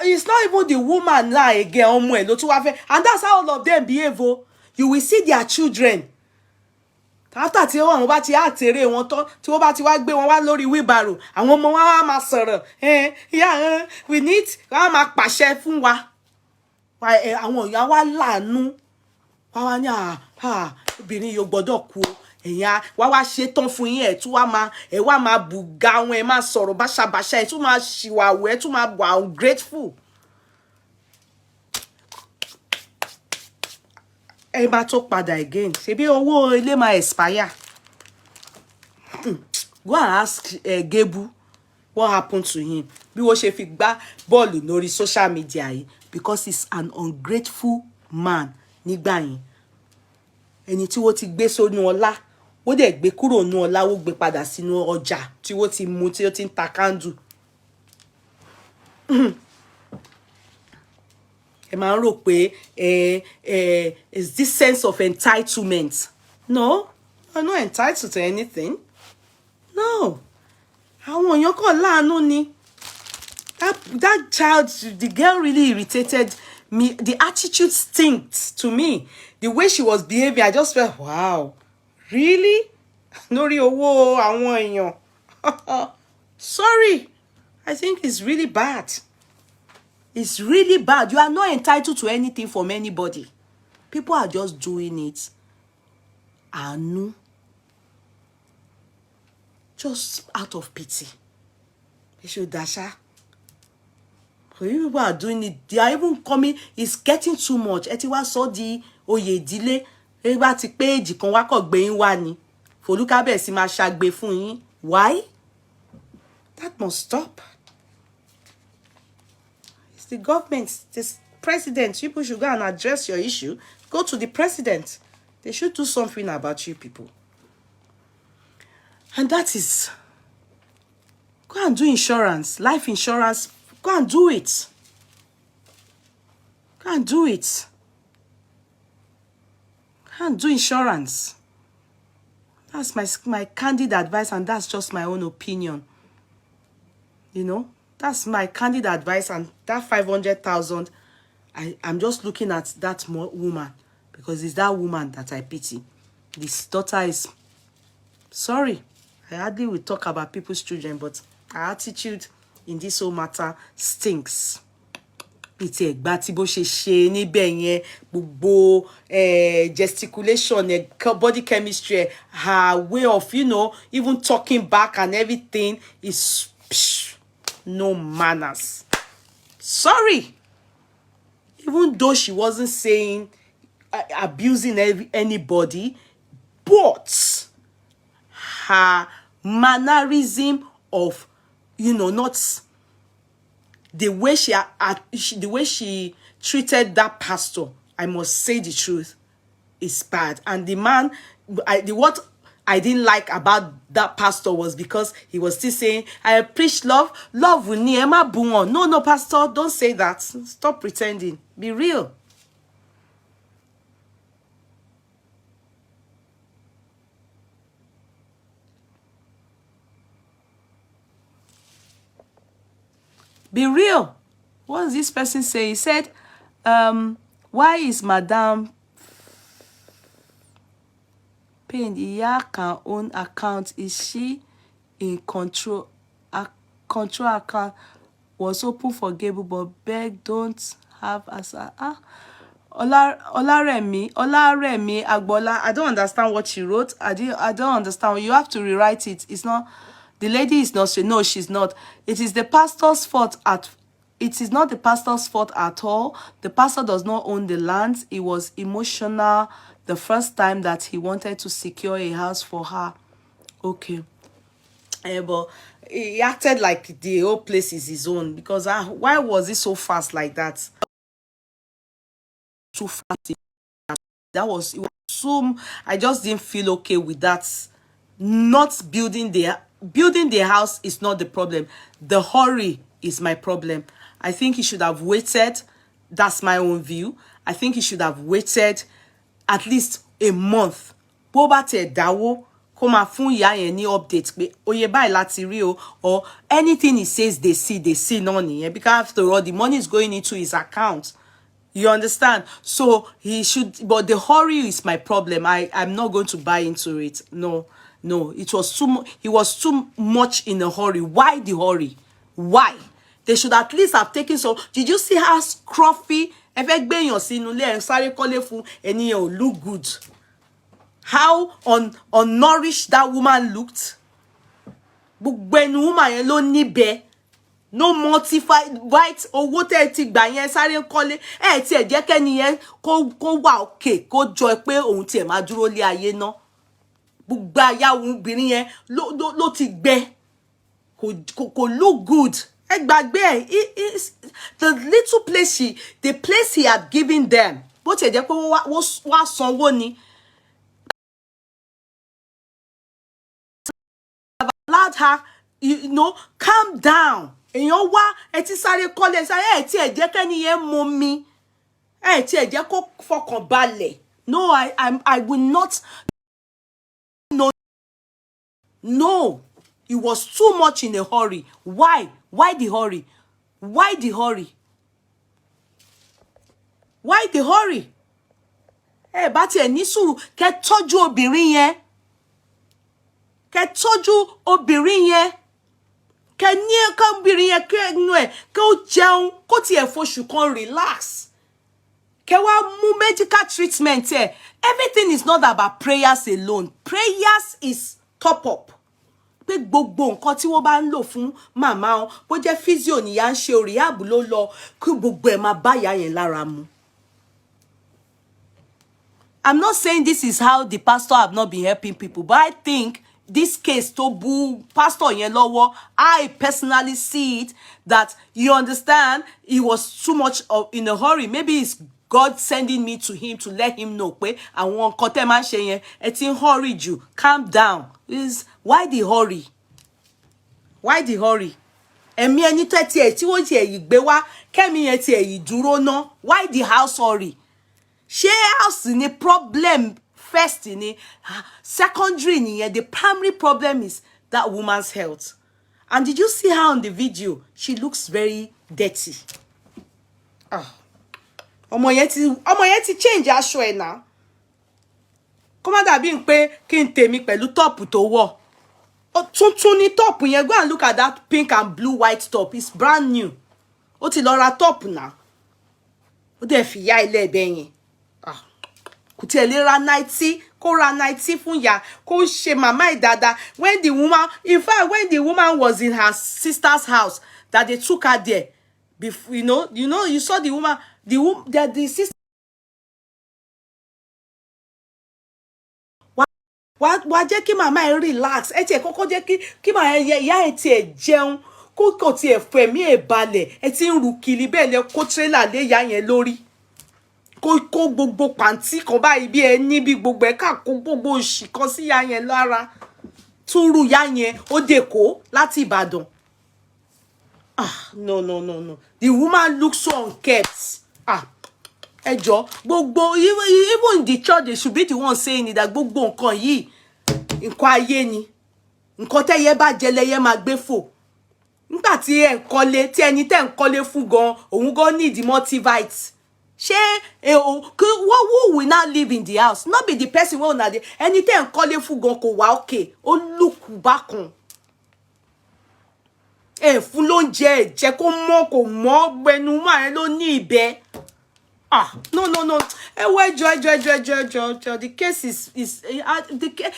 [SPEAKER 1] it's not even the woman now again ọmọ ẹ̀ ló tún wá fẹ́. And that's how all of them behave. You will see their children. After tí wọ́n bá ti àtẹ̀rẹ̀ wọn tán, tí wọ́n bá ti wá gbé wọn wá lórí wheelbarrow, àwọn ọmọ wa máa sọ̀rọ̀. Yeah, we need wọ́n máa pàṣẹ fún wa. Àwọn ìyá wa láàánú. Wọ́n wá ní obìnrin yóò gbọ́dọ̀ kú. Ẹ̀yà wá ṣe tán fún yín ẹ̀ tún wá máa bùgá wọn ẹ̀ máa sọ̀rọ̀ báṣabàṣa ẹ̀ tún máa ṣìwàwù ẹ̀ tún máa wà ungrateful. Ẹ bá tó padà again. Ṣebí owó ilé máa expire. Go and ask Gebu what happened to him. Bí wọ́n ṣe fi gbá bọ́ọ̀lù lórí social media yìí because he's an ungrateful man nígbà yẹn. Ẹni tí wọ́n ti gbé sónú ọlá, ó dẹ̀ gbé kúrò nú ọlá, ó gbé padà sínú ọjà tí wọ́n ti mú tí ó ti ń ta candle. Ẹ máa ń rò pé is this sense of entitlement? No, I'm not entitled to anything. No. Àwọn èèyàn kàn láàánú ni. That child, the girl really irritated the attitude stinks to me. The way she was behaving, I just felt, wow, really? Lórí owó àwọn èèyàn. Sorry, I think it's really bad. It's really bad. You are not entitled to anything from anybody. People are just doing it. Anu. Just out of pity. They should dasha. People are doing it. They are even coming. It's getting too much. Ẹ ti wá sọ di oyè ìdílé. Ẹ bá ti pé èjì kan wá kọ̀ gbé yín wá ni. Fọlúkà bẹ́ẹ̀ sì máa ṣàgbé fún yín. Why? That must stop. It's the government, this president. People should go and address your issue. Go to the president. They should do something about you people. And that is, go and do insurance, life insurance. Go and do it. Go and do it. Go and do insurance. That's my candid advice, and that's just my own opinion. You know, that's my candid advice, and that 500,000, I'm just looking at that woman, because it's that woman that I pity. This daughter is, sorry, I hardly will talk about people's children, but our attitude in this whole matter stinks. It's a tí bó ṣe ṣe níbẹ̀ yẹn, gbogbo gesticulation, body chemistry, her way of, you know, even talking back and everything is no manners. Sorry. Even though she wasn't saying abusing anybody, but her mannerism of, you know, not the way she treated that pastor, I must say the truth, is bad. And the man, what I didn't like about that pastor was because he was still saying, I preach love. Love will need Emma Buon. No, pastor, don't say that. Stop pretending. Be real. Be real. What does this person say? He said, why is Madame paying Iyaka own account? Is she in control? A control account was open for Gabriel, but beg don't have as a Olaremi Agbala. I don't understand what she wrote. I don't understand. You have to rewrite it. It's not, the lady is not, no, she's not. It is the pastor's fault it is not the pastor's fault at all. The pastor does not own the land. He was emotional the first time that he wanted to secure a house for her. Okay. But he acted like the whole place is his own, because why was it so fast like that? Too fast. It was so, I just didn't feel okay with that. Not building the house is not the problem. The hurry is my problem. I think he should have waited. That's my own view. I think he should have waited at least a month. Bó bá tẹ̀ dáwó, kó máa fún ìyá yẹn ní update pé oye báyìí láti rí o, or anything he says they see náà nìyẹn, because after all the money is going into his account. You understand? So he should, but the hurry is my problem. I'm not going to buy into it. No, it was he was too much in a hurry. Why the hurry? Why? They should at least have taken some. Did you see how scruffy look good? How unnourished that woman looked? Woman ló níbẹ̀. No mortified, right? Owó tẹ́ ti gbà yẹn sáré kọ́lé. Tí ẹ jẹ́ kẹ́ni yẹn kó wà okay, kó jọ pé òun tí ẹ máa dúró lé ayé ná. Gbogbo àyàwó obìnrin yẹn ló ti gbẹ. Kò look good. Ẹ gbàgbé the little place the place he had given them. Bó ti ẹ jẹ́ pé wá sanwó ni. Allowed her, you know, calm down. Èèyàn wá ẹ ti sáré kọ́lé sáré tí ẹ jẹ́ kẹ́ni yẹn mọ mi. Tí ẹ jẹ́ kó fọkàn balẹ̀. No, I will not. No, it was too much in a hurry. Why? Why the hurry? Why the hurry? Why the hurry? Bá tiẹ̀ ní sùúrù kẹ́ tọ́jú obìnrin yẹn. Kẹ́ tọ́jú obìnrin yẹn. Kẹ́ ní obìnrin yẹn kẹ́ nu ẹ̀ kẹ́ ó jẹun kó tiẹ̀ f'oṣù kan relax. Kẹ́ wá mú medical treatment ẹ̀. Everything is not about prayers alone. Prayers is top up. Pé gbogbo nǹkan tí wọ́n bá ń lò fún màmá wọn, bó jẹ́ physio nìyà ń ṣe rehab ló lọ, kí gbogbo ẹ̀ máa bá ìyá yẹn lára mu. I'm not saying this is how the pastor have not been helping people, but I think this case to boo pastor yẹn lọ́wọ́, I personally see it that you understand he was too much in a hurry. Maybe it's God sending me to him to let him know pé àwọn nǹkan tẹ́ máa ń ṣe yẹn ẹ ti ń hurry jù. Calm down. Why the hurry? Why the hurry? Ẹ̀mí ẹni tó ti ẹ̀ tí wọ́n ti ẹ̀yìn gbé wá kẹ́mi yẹn ti ẹ̀yìn dúró ná. Why the house hurry? Ṣé house ni problem first ni? Secondary nìyẹn. The primary problem is that woman's health. And did you see her on the video? She looks very dirty. Ọmọ yẹn ti change aṣọ ẹ̀ náà. Kó má dàbí pé kí n tèmi pẹ̀lú top tó wọ̀. Tuntun ni top yẹn. Go and look at that pink and blue white top. It's brand new. Ó ti lọ ra top náà. Ó dẹ̀ fi ya ilé ẹ̀bẹ̀ yẹn. Kò tiẹ̀ lè ra 90, kó ra 90 fún ya, kó ṣe màmá ẹ̀ dáadáa. When the woman, in fact, when the woman was in her sister's house, that they took her there, before, you saw the woman, the sister. Wá jẹ́ kí màmá ẹ̀ relax. Ẹ tiẹ̀ kọ́kọ́ jẹ́ kí màmá ìyá ẹ̀ tiẹ̀ jẹun, kó tiẹ̀ fẹ̀mí ẹ̀ balẹ̀. Ẹ ti ń ru kiri bẹ́ẹ̀ lẹ kó trailer lé ìyá yẹn lórí. Kó gbogbo pàǹtí kan báyìí bí ẹni bí gbogbo ẹ̀ ká kó gbogbo òṣì kan sí ìyá yẹn lára. Túrú ìyá yẹn ó dèkó láti Ìbàdàn. No. The woman looks so unkept. Ẹ jọ̀ọ́, gbogbo even in the church they should be the one saying it, that gbogbo nǹkan yìí nǹkan ayé ni. Nǹkan tẹ́yẹ bá jẹ lẹ́yẹ máa gbé fò. Nígbà tí ẹ ń kọ́lé, tí ẹni tẹ́ ń kọ́lé fún gan, òun gan need multivites. Who will not live in the house? Not be the person who na the ẹni tẹ́ ń kọ́lé fún gan kò wá okay. Ó look bákan. Fún ló ń jẹ kó mọ́ kò mọ́ gbẹnu máa ló ní ìbẹ́. No. Ẹjọ́. The case is the case,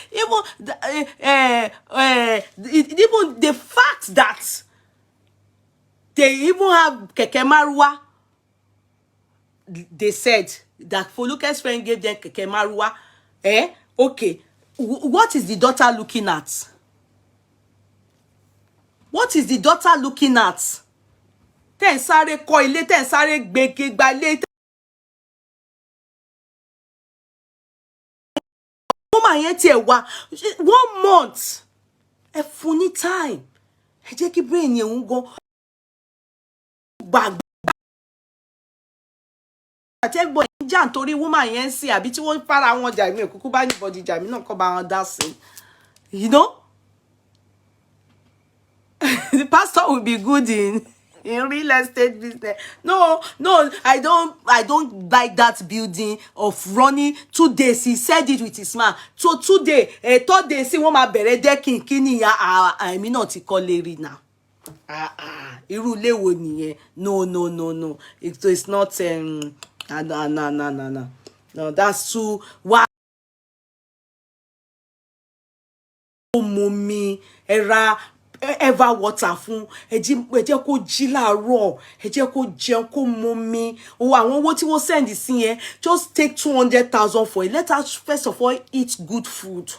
[SPEAKER 1] even the fact that they even have kẹ̀kẹ́ márúwá. They said that Foluke's friend gave them kẹ̀kẹ́ márúwá. Okay. What is the daughter looking at? What is the daughter looking at? Tẹ́ ń sáré kọ́ ilé, tẹ́ ń sáré gbégba ilé. Woman yẹn tiẹ̀ wá 1 month. Ẹ fún ní time. Ẹ jẹ́ kí brain yẹn ń gan. Gbàgbé. Àtẹ́gbọ́n yẹn jà nítorí woman yẹn ń sìn àbí tí wọ́n para wọn jà mí òkúkú bá anybody jà mí náà kọ́ bá wọn dá sí. The pastor will be good in real estate business. No, I don't like that building of running 2 days. He said it with his mouth. So 2 days, 3rd day, see, wọ́n máa bẹ̀rẹ̀ decking kíni ya àmì náà ti kọ́ lérí now. Irú ilé wo nìyẹn? No. It's not no, that's too why. Mommy, ever water fún ẹ jẹ́ kó jí láàárọ̀, ẹ jẹ́ kó jẹun kó momi. Àwọn owó tí wọ́n send sí yẹn, just take 200,000 for it. Let her first of all eat good food.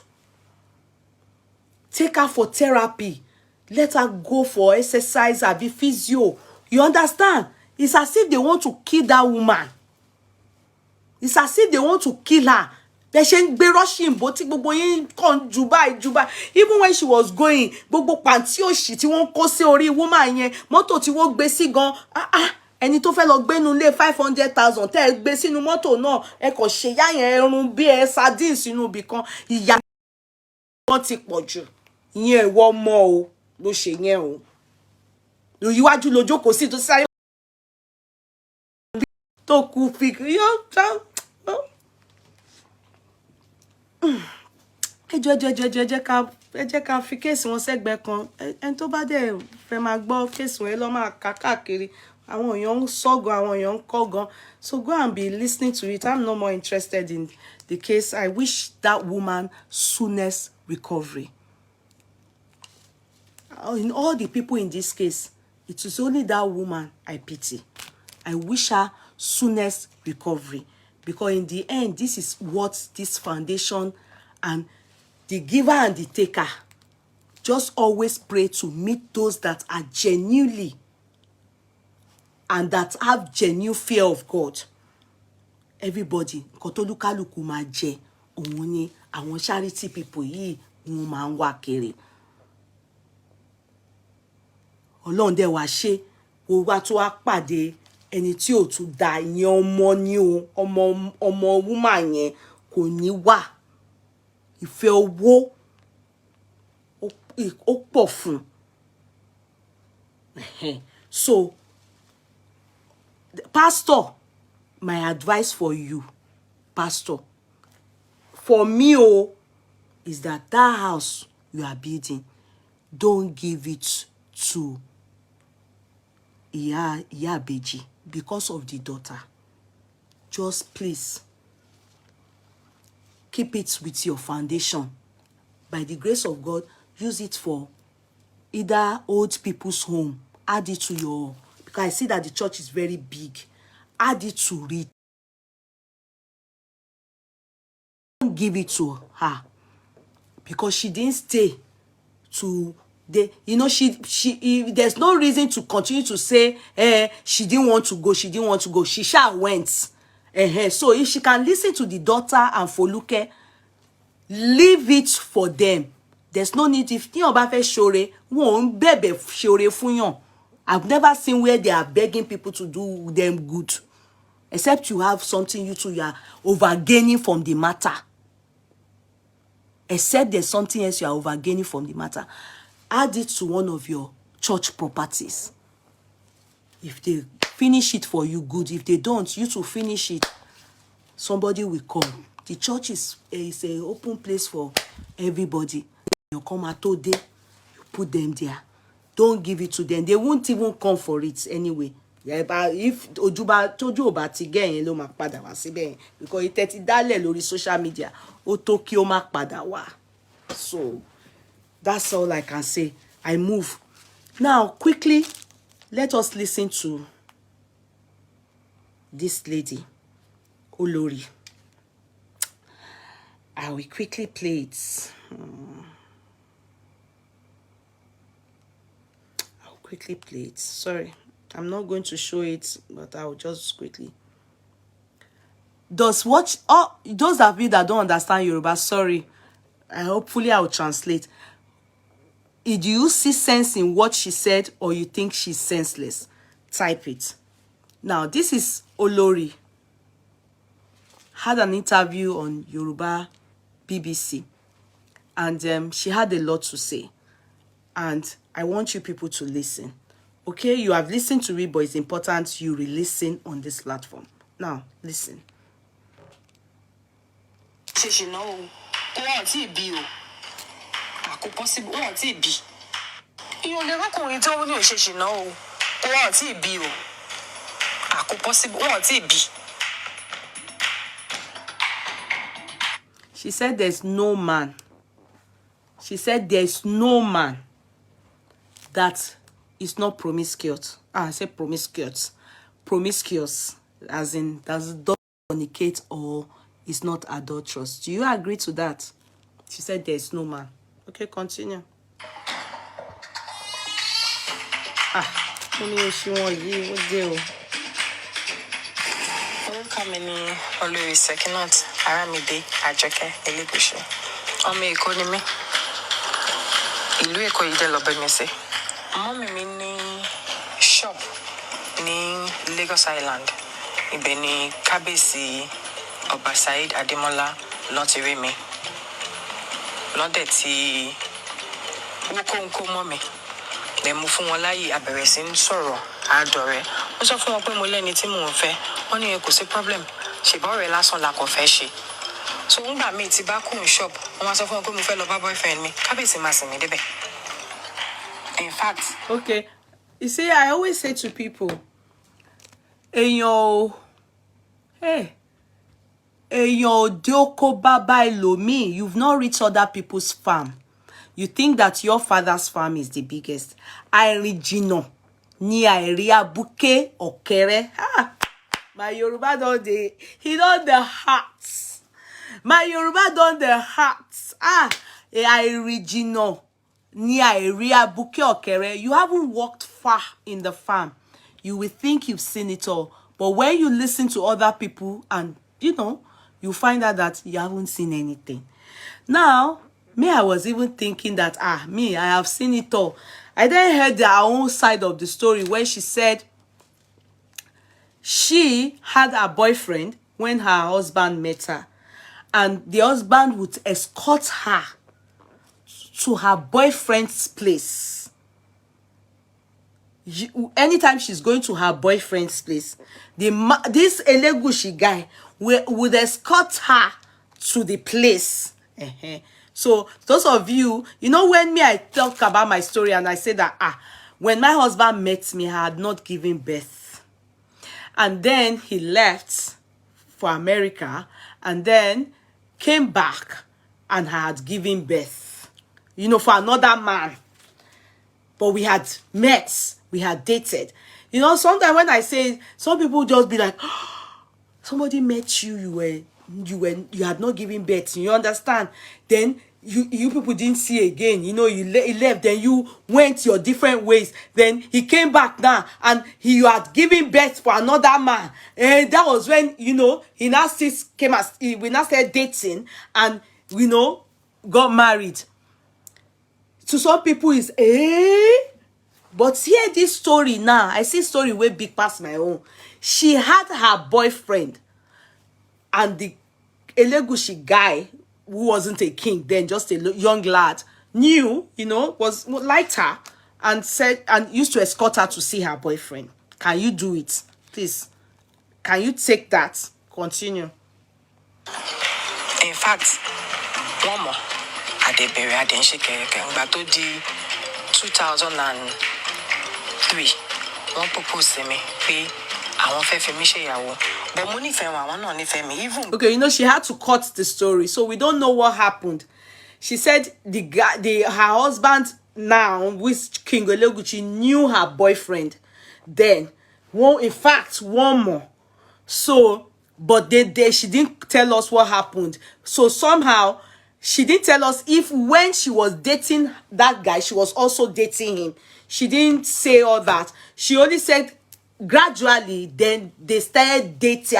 [SPEAKER 1] Take her for therapy. Let her go for exercise or be physio. You understand? It's as if they want to kill that woman. It's as if they want to kill her. They ṣe ń gbé rushing bó tí gbogbo yín kàn Dubai. Even when she was going, gbogbo pàǹtí òṣì tí wọ́n kó sí orí woman yẹn, mọ́tò tí wọ́n gbé sí gan. Ẹni tó fẹ́ lọ gbénu lé 500,000 tẹ́ ẹ gbé sínú mọ́tò náà, ẹ kò ṣe yá yẹn ẹrun bí ẹ sardine sínú ibì kan. Ìyà wọn ti pọ̀ jù. Ìyẹn ìwọ ọmọ o ló ṣe yẹn o. Iwájú ló jókòó sí tó sáré tó kú fi ẹ jẹ́ ká fi kéèsì wọn sẹ́gbẹ̀ẹ́ kan. Ẹni tó bá dẹ̀ fẹ́ máa gbọ́ kéèsì wọn ẹ lọ máa kà káàkiri. Àwọn èèyàn ń sọ̀gọ̀, àwọn èèyàn ń kọ́gan. So go and be listening to it. I'm no more interested in the case. I wish that woman soonest recovery. In all the people in this case, it is only that woman I pity. I wish her soonest recovery. Because in the end, this is what this foundation and the giver and the taker just always pray to meet those that are genuinely and that have genuine fear of God. Everybody, nǹkan tó lúkálùkù máa jẹ, òun ni àwọn charity people yìí wọ́n máa ń wá kiri. Ọlọ́run dẹ̀ wá ṣe, ó wá tó wá pàdé ẹni tí ò tún da ìyẹn ọmọ ni o, ọmọ woman yẹn kò ní wà. Ìfẹ́ owó ó pọ̀ fún. So, pastor, my advice for you, pastor, for me, is that house you are building, don't give it to IYA IBEJI because of the daughter. Just please keep it with your foundation. By the grace of God, use it for either old people's home. Add it to your, because I see that the church is very big. Add it to read. Don't give it to her because she didn't stay to the, you know, there's no reason to continue to say she didn't want to go, she didn't want to go. She sha went. So if she can listen to the daughter and Foluke, leave it for them. There's no need. If tí bá fẹ́ ṣoore, wọ́n bẹ̀bẹ̀ ṣoore fún yàn. I've never seen where they are begging people to do them good, except you have something you are overgaining from the matter. Except there's something else you are overgaining from the matter. Add it to one of your church properties. If they finish it for you, good. If they don't, you to finish it, somebody will come. The church is an open place for everybody. You come at all day, you put them there. Don't give it to them. They won't even come for it anyway. Yeah, but if Ojuba told you about it again, lo ma padà wá síbẹ̀, because it tẹ́tí dálẹ̀ lórí social media, ó tó kí ó má padà wá. So that's all I can say. I move. Now, quickly, let us listen to this lady, Olori. I will quickly play it. I'll quickly play it. Sorry, I'm not going to show it, but I'll just quickly. Those of you that don't understand Yoruba, sorry. Hopefully I'll translate. Do you see sense in what she said, or you think she's senseless? Type it. Now, this is Olori. Had an interview on Yoruba BBC, and she had a lot to say. And I want you people to listen. Okay, you have listened to it, but it's important you re-listen on this platform. Now, listen.
[SPEAKER 2] She know. Kò possible wọ́n ti bí. Ìyẹn lè rọ́kùnrin tó ní òṣèṣì náà o. Wọ́n ti bí o. Kò possible wọ́n ti bí.
[SPEAKER 1] She said there's no man. She said there's no man that is not promiscuous. I said promiscuous. Promiscuous, as in doesn't fornicate or is not adulterous. Do you agree to that? She said there's no man. Okay, continue.
[SPEAKER 2] Olori Sekinat Elegushi. Ọmọ Èkó ni mí. Ìlú Èkó yìí dẹ̀ lọ bẹ̀ mí sí. Mọ́mì mi ní shop ní Lagos Island. Ibẹ̀ ni Kábíyèsí Ọba Saheed Adémọ́lá ló ti rí mi. Lọ́dẹ̀ tí wọ́n kó mọ́ mi. Then mo fún wọn láyè a bẹ̀rẹ̀ sí ń sọ̀rọ̀ àdọ̀rẹ́. Mo sọ fún wọn pé mo lẹ́ni tí mò ń fẹ́. Wọ́n ní kò sí problem. Ṣèbọ̀ rẹ̀ lásán la kò fẹ́ ṣe. So ngbà míì tí bá kún shop, wọ́n máa sọ fún wọn pé mo fẹ́ lọ bá boyfriend mi. Kábíyèsí máa sìn mí débẹ̀. In fact.
[SPEAKER 1] Okay. You see, I always say to people, èèyàn Dioko Baba Elomi, you've not reached other people's farm. You think that your father's farm is the biggest. Original. Ni area buke okere. My Yoruba don the hearts. My Yoruba don the hearts. Original. Ni area buke okere. You haven't walked far in the farm. You will think you've seen it all. But when you listen to other people and, you find out that you haven't seen anything. Now, me, I was even thinking that, I have seen it all. I then heard their own side of the story where she said she had a boyfriend when her husband met her. And the husband would escort her to her boyfriend's place. Anytime she's going to her boyfriend's place, this Elegushi guy would escort her to the place. So those of you, when I talk about my story and I say that, when my husband met me, I had not given birth. And then he left for America and then came back and had given birth, for another man. But we had met, we had dated. Sometimes when I say, some people just be like, somebody met you, you had not given birth, you understand? Then you people didn't see again, he left, then you went your different ways, then he came back now and you had given birth for another man, and that was when he now still came as we now started dating and got married. To some people is but hear this story now. I see story way big past my own. She had her boyfriend and the Elegushi guy, who wasn't a king then, just a young lad, knew, was liked her and said and used to escort her to see her boyfriend. Can you do it? Please. Can you take that? Continue.
[SPEAKER 2] In fact, one more. I did bury I didn't shake but to the 2003, one proposed to me, I want to finish but money for one on even.
[SPEAKER 1] Okay, she had to cut the story, so we don't know what happened. She said her husband now, with King Elegushi, knew her boyfriend. Then, one more. So, but she didn't tell us what happened. So somehow, she didn't tell us if when she was dating that guy, she was also dating him. She didn't say all that. She only said gradually, then they started dating.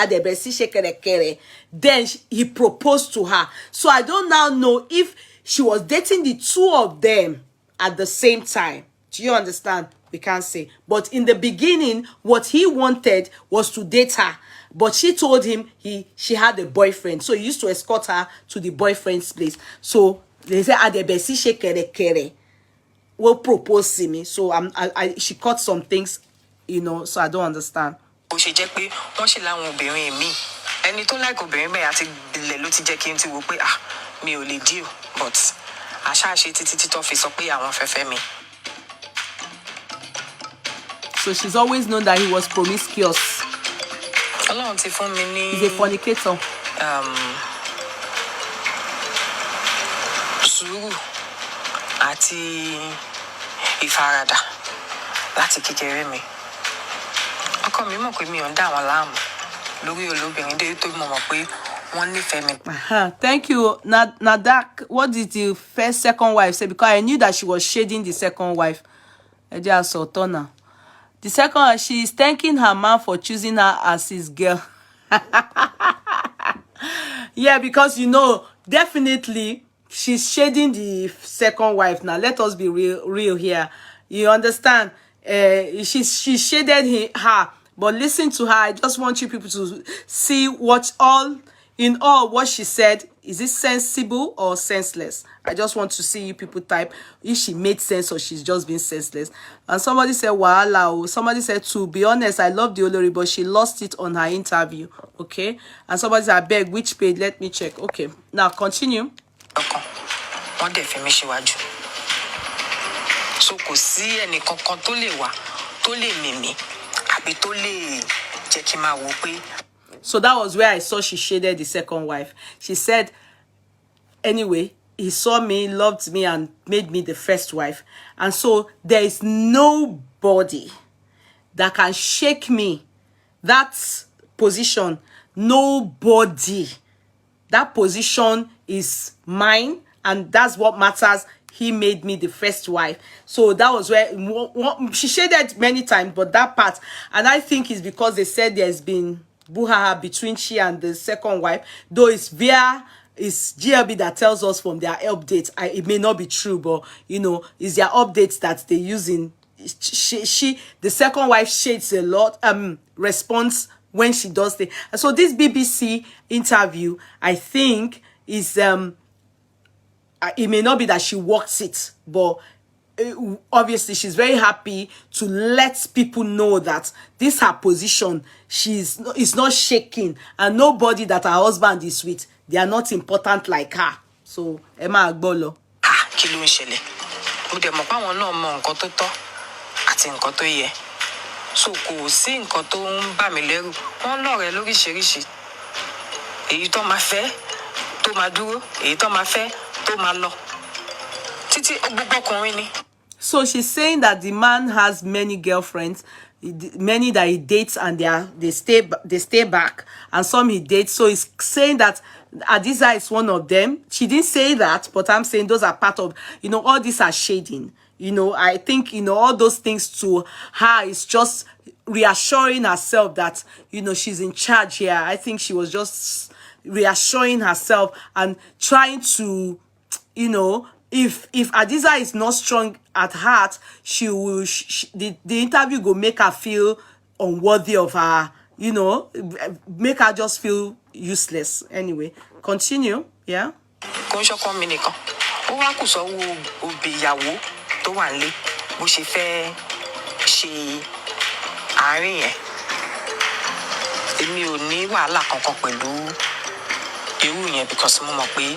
[SPEAKER 1] Then he proposed to her. So I don't now know if she was dating the two of them at the same time. Do you understand? We can't say. But in the beginning, what he wanted was to date her. But she told him she had a boyfriend. So he used to escort her to the boyfriend's place. So they said, Adebesi shekere will propose to me. So she cut some things, so I don't understand.
[SPEAKER 2] She jẹ́ pé wọ́n ṣe láwọn obìnrin mi. Ẹni tó like obìnrin bẹ́ẹ̀ àti ilẹ̀ ló ti jẹ́ kí n ti wò pé mi ò lè deal, but àṣà ṣe títí tó fi sọ pé àwọn fẹ́fẹ́ mi.
[SPEAKER 1] So she's always known that he was promiscuous.
[SPEAKER 2] Ọlọ́run ti fún mi ní.
[SPEAKER 1] He's a fornicator.
[SPEAKER 2] Sùúrù àti ìfaradà láti kékeré mi. Ọkọ mi mọ̀ pé mi ò ń dá wọn láàmú lórí olóbìnrin dé tó mọ̀ pé wọ́n nífẹ̀ẹ́ mi.
[SPEAKER 1] Thank you. Nadak, what did the second wife say? Because I knew that she was shading the second wife. The second, she is thanking her man for choosing her as his girl. Yeah, because definitely she's shading the second wife. Now let us be real here. You understand? She shaded her, but listen to her. I just want you people to see what all in all what she said, is it sensible or senseless? I just want to see you people type if she made sense or she's just being senseless. And somebody said, wahala. Somebody said, to be honest, I love the Olori, but she lost it on her interview. Okay. And somebody said, I beg, which page? Let me check. Okay. Now continue.
[SPEAKER 2] Wọ́n dẹ̀ fi mí síwájú. So kò sí ẹnì kankan tó lè wà tó lè mìmì àbí tó lè jẹ́ kí n máa wò pé.
[SPEAKER 1] So that was where I saw she shaded the second wife. She said, anyway, he saw me, loved me, and made me the first wife. And so there is nobody that can shake me. That position, nobody. That position is mine, and that's what matters. He made me the first wife. So that was where she shaded many times, but that part, and I think it's because they said there's been brouhaha between she and the second wife, though it's GLB that tells us from their updates. It may not be true, but you know, it's their updates that they use in. The second wife shades a lot response when she does the. So this BBC interview, I think, is it may not be that she works it, but obviously she's very happy to let people know that this her position, is not shaking, and nobody that her husband is with, they are not important like her. So Emma Agbala.
[SPEAKER 2] Kí ló ń ṣẹlẹ̀? Mo dẹ̀ mọ̀ pé àwọn náà mọ nǹkan tó tọ́ àti nǹkan tó yẹ. So kò sí nǹkan tó ń bà mí lẹ́rù. Wọ́n lọ́rẹ̀ẹ́ lóríṣiríṣi. Èyí tó máa fẹ́ tó máa dúró, èyí tó máa fẹ́ tó máa lọ. Títí gbogbo ọkùnrin ni.
[SPEAKER 1] So she's saying that the man has many girlfriends, many that he dates, and they stay back, and some he dates. So he's saying that Adiza is one of them. She didn't say that, but I'm saying those are part of, you know, all these are shading. You know, I think, you know, all those things to her is just reassuring herself that, you know, she's in charge here. I think she was just reassuring herself and trying to, you know, if Adiza is not strong at heart, the interview will make her feel unworthy of her, you know, make her just feel useless. Anyway, continue. Yeah.
[SPEAKER 2] Kò ń ṣọkọ mi nìkan. Ó wá kù sọ́wọ́ òbí ìyàwó tó wà nílé bó ṣe fẹ́ ṣe àárín yẹn. Èmi ò ní wàhálà kankan pẹ̀lú irú yẹn because mo mọ̀ pé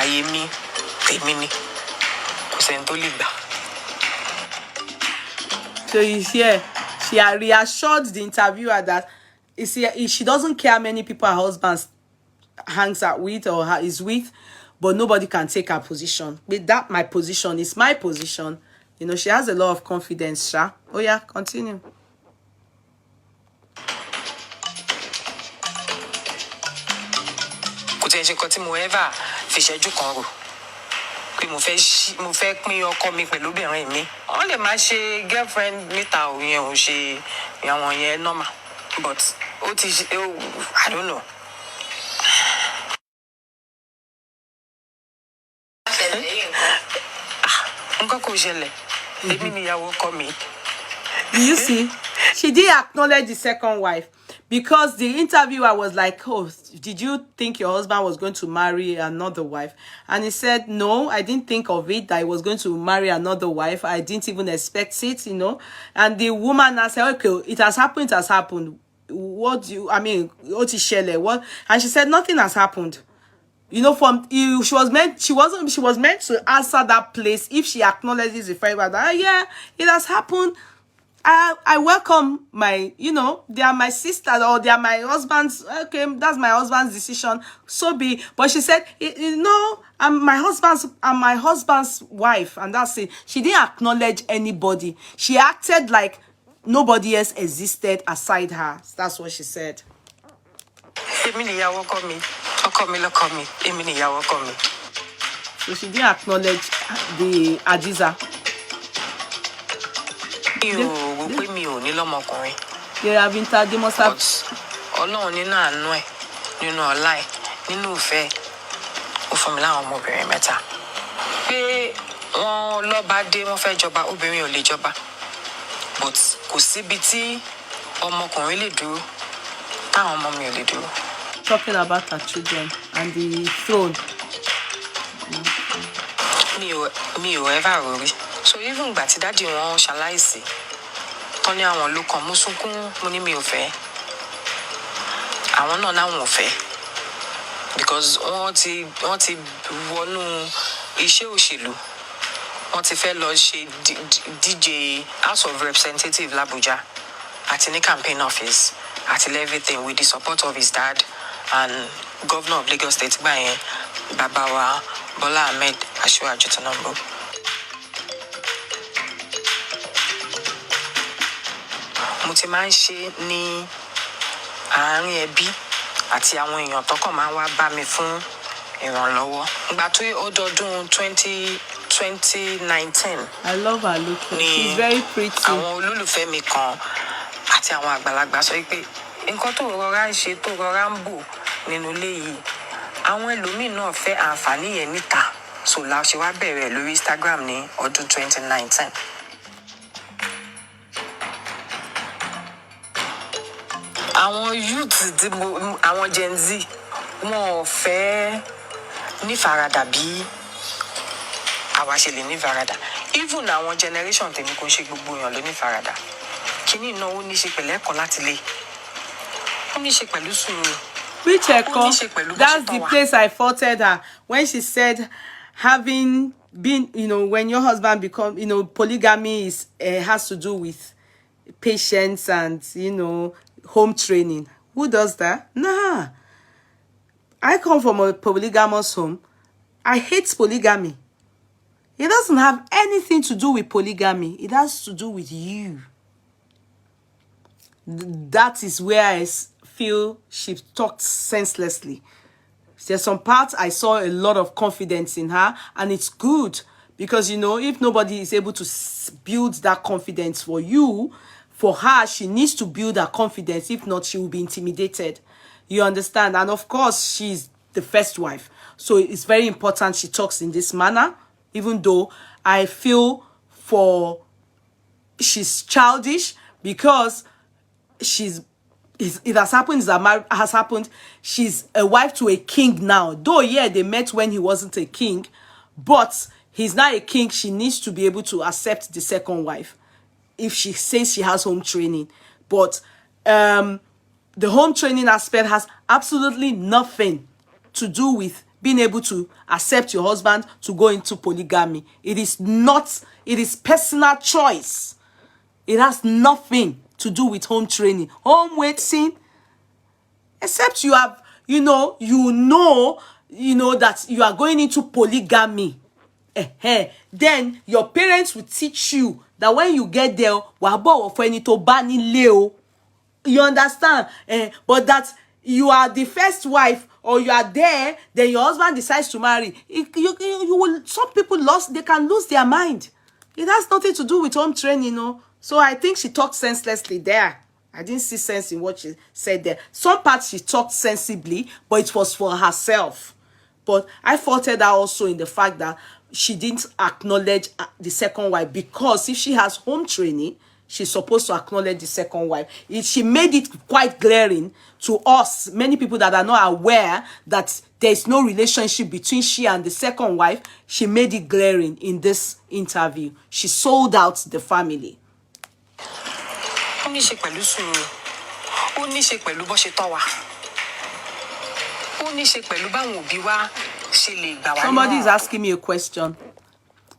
[SPEAKER 2] ayé mi tèmi ni. Kò sẹ́ni tó lè gbà.
[SPEAKER 1] So you hear, she had reassured the interviewer that she doesn't care how many people her husband hangs out with or is with, but nobody can take her position. But that my position is my position. You know, she has a lot of confidence, Sha. Oh yeah, continue.
[SPEAKER 2] Kò tẹ́ ṣe nǹkan tí mo ever fi ṣẹ́jú kan rò. Pé mo fẹ́ pín ọkọ mi pẹ̀lú obìnrin mi. Wọ́n lè máa ṣe girlfriend níta ò yẹn ò ṣe àwọn yẹn normal. But ó ti ṣe I don't know. Nǹkan kò ṣẹlẹ̀. Èmi ni ìyàwó ọkọ mi.
[SPEAKER 1] You see, she didn't acknowledge the second wife because the interviewer was like, oh, did you think your husband was going to marry another wife? And he said, no, I didn't think of it, that he was going to marry another wife. I didn't even expect it, you know. And the woman now said, okay, it has happened, What do you, I mean, what? And she said, nothing has happened. You know, she was meant to answer that place if she acknowledges the fact that, yeah, it has happened. I welcome my, you know, they are my sisters or they are my husband's. Okay, that's my husband's decision. So be. But she said, no, I'm my husband's wife, and that's it. She didn't acknowledge anybody. She acted like nobody else existed aside her. That's what she said. So she didn't acknowledge the Adiza. They have they must have.
[SPEAKER 2] Ọlọ́run nínú àánú ẹ̀, nínú ọlá ẹ̀, nínú ìfẹ́ ó fún mi láwọn ọmọbìnrin mẹ́ta. Pé wọ́n lọ́ba dé wọ́n fẹ́ jọba, obìnrin ò lè jọba. But kò síbi tí ọmọkùnrin lè dúró táwọn ọmọ mi ò lè dúró.
[SPEAKER 1] talking about her children and the throne.
[SPEAKER 2] Mi ò ever worry. So even gbà tí daddy wọn ṣaláìsí, tán ní àwọn ló kàn, mo sunkún, mo ní mi ò fẹ́. Àwọn náà náwọn ò fẹ́. Because wọ́n ti wọnú iṣẹ́ òṣèlú. Wọ́n ti fẹ́ lọ ṣe DJ House of Representatives l'Abuja àti ní campaign office àti everything with the support of his dad and governor of Lagos State gbà yẹn, Baba wa Bola Ahmed Asiwaju Tinubu. Mo ti máa ń ṣe ní àárín ẹbí àti àwọn èèyàn tó kàn máa ń wá bá mi fún ìrànlọ́wọ́. Ìgbà tó ọdọọdún 2019.
[SPEAKER 1] I love her look. She's very pretty.
[SPEAKER 2] Àwọn olólùfẹ́ mi kan àti àwọn àgbàlagbà sọ pé nǹkan tó rọra ń ṣe tó rọra ń bò nínú ilé yìí, àwọn ẹlòmíín náà fẹ́ àǹfààní yẹn níta. So la ṣe wá bẹ̀rẹ̀ lórí Instagram ní ọdún 2019. Àwọn youth àwọn Gen Z wọn ò fẹ́ nífaradà bí àwa ṣe lè nífaradà. Even àwọn generation tèmi kò ṣe gbogbo èèyàn ló nífaradà. Kíní náà ó ní ṣe pẹ̀lú ẹ̀kọ́ láti lé. Ó ní ṣe pẹ̀lú sùúrù.
[SPEAKER 1] Which ẹ̀kọ́? That's the place I faulted her when she said having been, when your husband become, polygamy is has to do with patience and, home training. Who does that? Nah. I come from a polygamous home. I hate polygamy. It doesn't have anything to do with polygamy. It has to do with you. That is where I feel she talked senselessly. There's some parts I saw a lot of confidence in her, and it's good because, if nobody is able to build that confidence for you, for her, she needs to build her confidence. If not, she will be intimidated. You understand? And of course, she's the first wife. So it's very important she talks in this manner, even though I feel she's childish because it has happened. She's a wife to a king now. Though, yeah, they met when he wasn't a king, but he's not a king. She needs to be able to accept the second wife if she says she has home training. But the home training aspect has absolutely nothing to do with being able to accept your husband to go into polygamy. It is personal choice. It has nothing to do with home training. Home waiting, except you have, that you are going into polygamy. Then your parents will teach you that when you get there, you understand? But that you are the first wife or you are there, then your husband decides to marry. Some people they can lose their mind. It has nothing to do with home training, So I think she talked senselessly there. I didn't see sense in what she said there. Some parts she talked sensibly, but it was for herself. But I faulted her also in the fact that she didn't acknowledge the second wife, because if she has home training, she's supposed to acknowledge the second wife. She made it quite glaring to us, many people that are not aware that there is no relationship between she and the second wife. She made it glaring in this interview. She sold out the family. Somebody is asking me a question.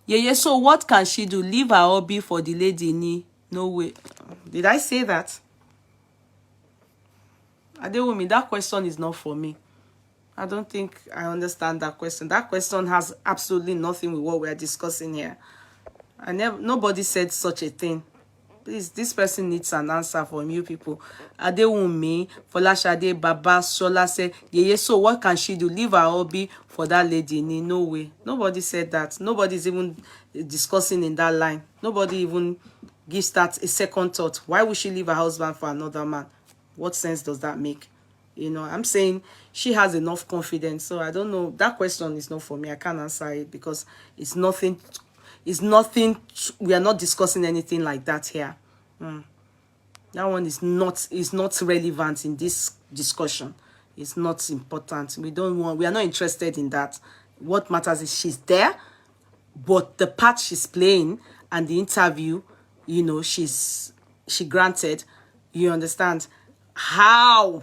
[SPEAKER 1] Yeah, so what can she do? Leave her hobby for the lady ni? No way. Did I say that? Adewumi, that question is not for me. I don't think I understand that question. That question has absolutely nothing with what we are discussing here. Nobody said such a thing. Please, this person needs an answer from you people. Adewumi, Folashade, Baba, Shola said, yeah, so what can she do? Leave her hobby for that lady? No way. Nobody said that. Nobody's even discussing in that line. Nobody even gives that a second thought. Why would she leave her husband for another man? What sense does that make? I'm saying she has enough confidence. So I don't know. That question is not for me. I can't answer it because it's nothing. We are not discussing anything like that here. That one is not relevant in this discussion. is not important. We are not interested in that. What matters is she's there, but the part she's playing and the interview, you know, she granted, you understand, how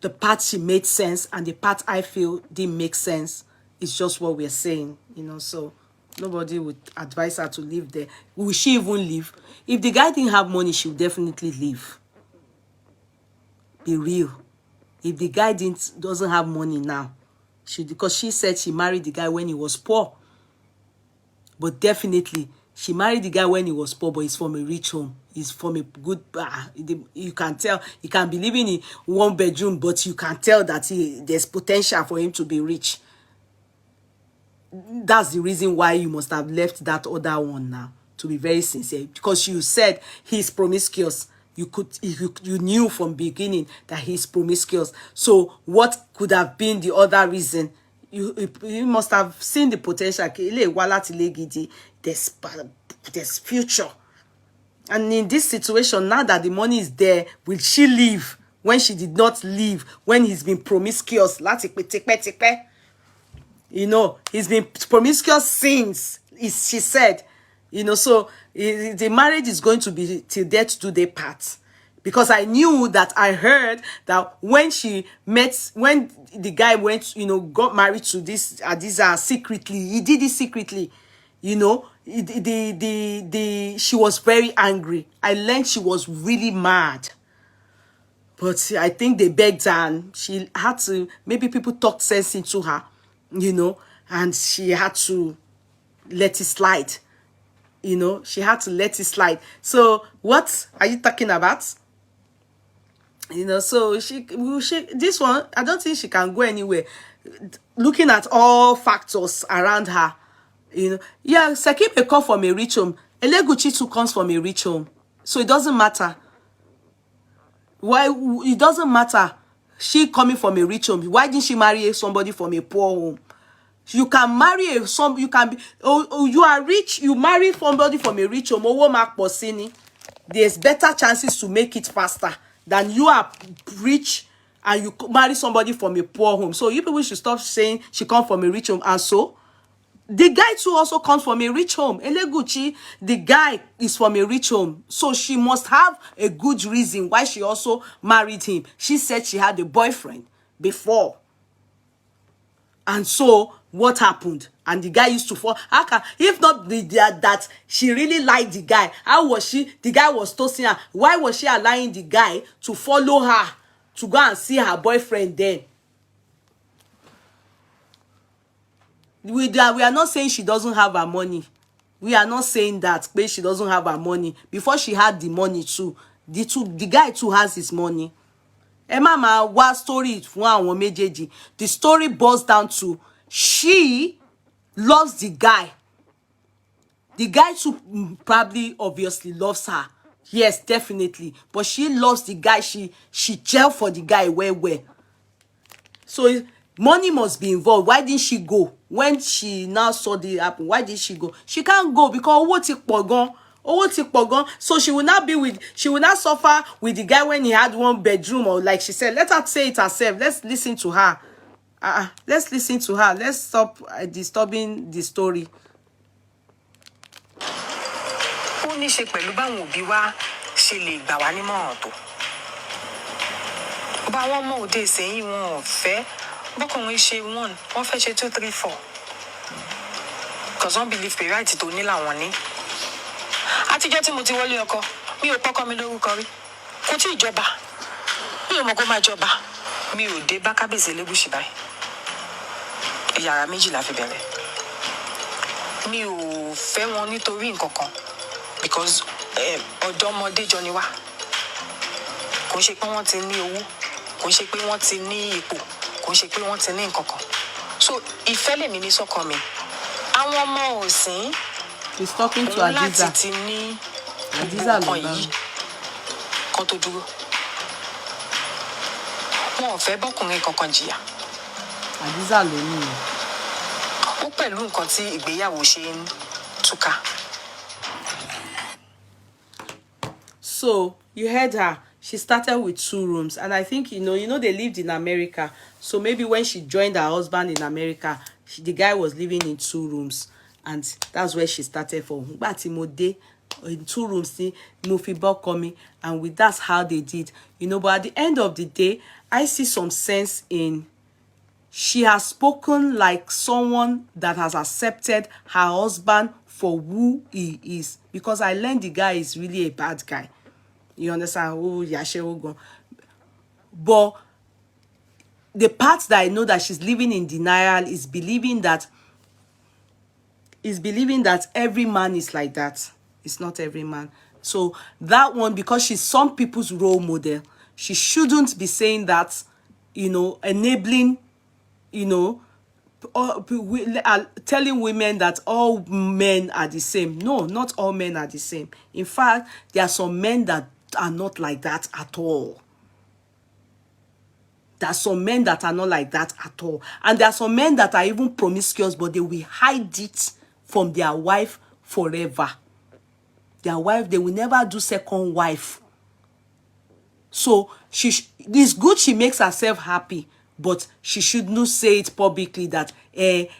[SPEAKER 1] the part she made sense and the part I feel didn't make sense is just what we're saying, you know. So nobody would advise her to leave there. Will she even leave? If the guy didn't have money, she would definitely leave. Be real. If the guy doesn't have money now, because she said she married the guy when he was poor. But definitely, she married the guy when he was poor, but he's from a rich home. He's from a good, you can tell, he can be living in one bedroom, but you can tell that there's potential for him to be rich. That's the reason why you must have left that other one now, to be very sincere. Because you said he's promiscuous. You knew from beginning that he's promiscuous. So what could have been the other reason? You must have seen the potential. There's future. And in this situation, now that the money is there, will she leave when she did not leave, when he's been promiscuous? You know, he's been promiscuous since, she said. You know, so the marriage is going to be till death do they part. Because I knew that, I heard that when the guy went, you know, got married to this Adiza secretly, he did it secretly, you know, she was very angry. I learned she was really mad. But I think they begged her and she had to, maybe people talked sense into her, you know, and she had to let it slide. You know, she had to let it slide. So what are you talking about? You know, so this one, I don't think she can go anywhere. Looking at all factors around her, you know. Yeah, Seki may come from a rich home. Elegushi too comes from a rich home. So it doesn't matter. Why? It doesn't matter. She coming from a rich home. Why didn't she marry somebody from a poor home? You can marry you can be, you are rich, you marry somebody from a rich home, there's better chances to make it faster than you are rich and you marry somebody from a poor home. So you people should stop saying she comes from a rich home. And so the guy too also comes from a rich home. Elegushi, the guy is from a rich home. So she must have a good reason why she also married him. She said she had a boyfriend before. And so what happened? And the guy used to fall. How can, if not that she really liked the guy, how was she? The guy was toasting her. Why was she allowing the guy to follow her to go and see her boyfriend then? We are not saying she doesn't have her money. We are not saying that but she doesn't have her money. Before she had the money too, the guy too has his money. Mama, what story fún àwọn méjèèjì? The story boils down to she loves the guy. The guy too probably obviously loves her. Yes, definitely. But she loves the guy. She gel for the guy well. So money must be involved. Why didn't she go? When she now saw the happen, why did she go? She can't go because owó ti pọ̀ gan. So she will not suffer with the guy when he had one bedroom, or like she said, let her say it herself. Let's listen to her. Let's listen to her. Let's stop disturbing the story.
[SPEAKER 2] Ó ní ṣe pẹ̀lú báwọn òbí wa ṣe lè gbà wá nímọ̀ràn tó. Bá wọn mọ òde ìsẹ́yìn wọn ò fẹ́. Bọ́kùnrin ṣe one, wọ́n fẹ́ ṣe 2, 3, 4. Because wọ́n believe pé right tó ní làwọn ní. Àtijọ́ tí mo ti wọlé ọkọ, mi ò pọ́kọ mi lórúkọ rí. Kò tí ìjọba. Mi ò mọ̀ kó máa jọba. Mi ò dé bá Kábíyèsí Elégùṣì báyìí. Yàrá méjì la fi bẹ̀rẹ̀. Mi ò fẹ́ wọn nítorí nǹkan kan. Because ọ̀dọ́mọdé jọ ni wá. Kò ń ṣe pé wọ́n ti ní owó. Kò ń ṣe pé wọ́n ti ní ipò. Kò ń ṣe pé wọ́n ti ní nǹkan kan. So ìfẹ́ lèmi ní sọ́kọ mi. Àwọn ọmọ òsín.
[SPEAKER 1] He's talking to Adiza.
[SPEAKER 2] Adiza ló bá kan tó dúró. Wọn ò fẹ́ bọ́kùnrin kankan jìyà.
[SPEAKER 1] Adiza ló ní.
[SPEAKER 2] Ó pẹ̀lú nǹkan tí ìgbéyàwó ṣe ń túká.
[SPEAKER 1] So you heard her. she started with 2 rooms, and I think they lived in America. So maybe when she joined her husband in America, the guy was living in 2 rooms, and that's where she started from. But in 2 rooms, mo fi bọ́kọ mi, and that's how they did. But at the end of the day, I see some sense in, she has spoken like someone that has accepted her husband for who he is, because I learned the guy is really a bad guy. You understand? Oh, Yashe. But the part that I know that she's living in denial is believing that every man is like that. It's not every man. So that one, because she's some people's role model, she shouldn't be saying that, enabling, telling women that all men are the same. No, not all men are the same. In fact, there are some men that are not like that at all. There are some men that are not like that at all. And there are some men that are even promiscuous, but they will hide it from their wife forever. Their wife, they will never do second wife. So it's good she makes herself happy, but she should not say it publicly that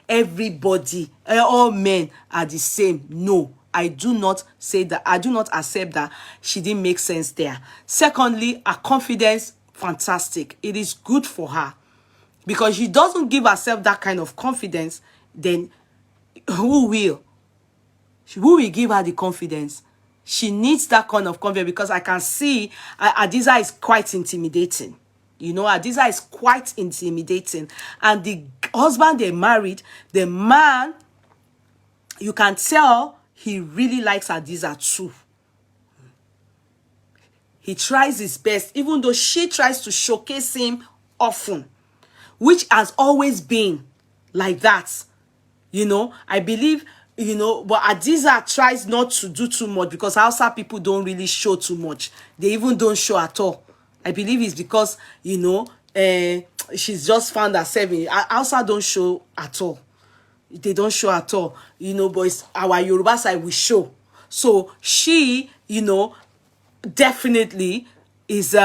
[SPEAKER 1] everybody, all men are the same. No, I do not say that. I do not accept that. She didn't make sense there. Secondly, her confidence, fantastic. It is good for her, because she doesn't give herself that kind of confidence. Then who will? Who will give her the confidence? She needs that kind of confidence, because I can see Adiza is quite intimidating. Adiza is quite intimidating. And the husband they married, the man, you can tell he really likes Adiza too. He tries his best, even though she tries to showcase him often, which has always been like that. I believe, but Adiza tries not to do too much, because Hausa people don't really show too much. They even don't show at all. I believe it's because, she's just found herself in Hausa don't show at all. They don't show at all. But it's our Yoruba side we show. So she, definitely is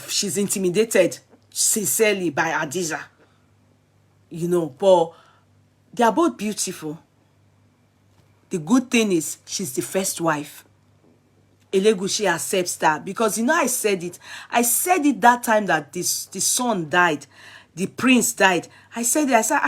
[SPEAKER 1] she's intimidated sincerely by Adiza. But they are both beautiful. The good thing is she's the first wife. Elegushi accepts that, because I said it. I said it that time that the son died, the prince died. I said it. I said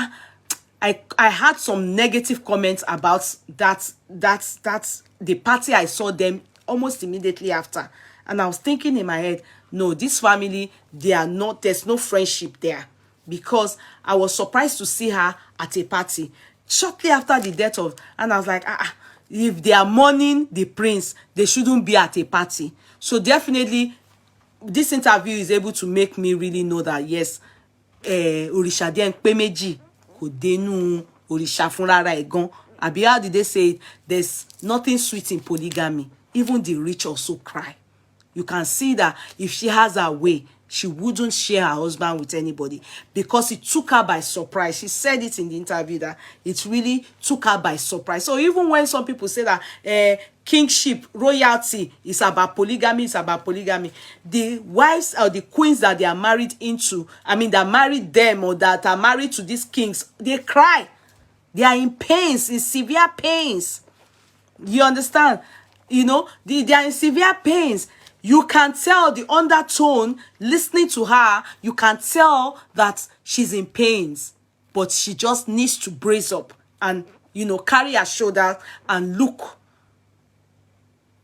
[SPEAKER 1] I had some negative comments about that the party. I saw them almost immediately after, and I was thinking in my head, no, this family, they are not. There's no friendship there. Because I was surprised to see her at a party shortly after the death of, and I was like, if they are mourning the prince, they shouldn't be at a party. So definitely, this interview is able to make me really know that yes, Orisha den pe meji kò dénú Orisha fúnrara ẹ̀ gan. Àbí how did they say it? There's nothing sweet in polygamy. Even the rich also cry. You can see that if she has her way, she wouldn't share her husband with anybody, because it took her by surprise. She said it in the interview that it really took her by surprise. So even when some people say that kingship, royalty is about polygamy, the wives or the queens that they are married into, that married them or that are married to these kings, they cry. They are in pains, in severe pains. You understand? They are in severe pains. You can tell the undertone, listening to her, you can tell that she's in pains. But she just needs to brace up and, carry her shoulders and look,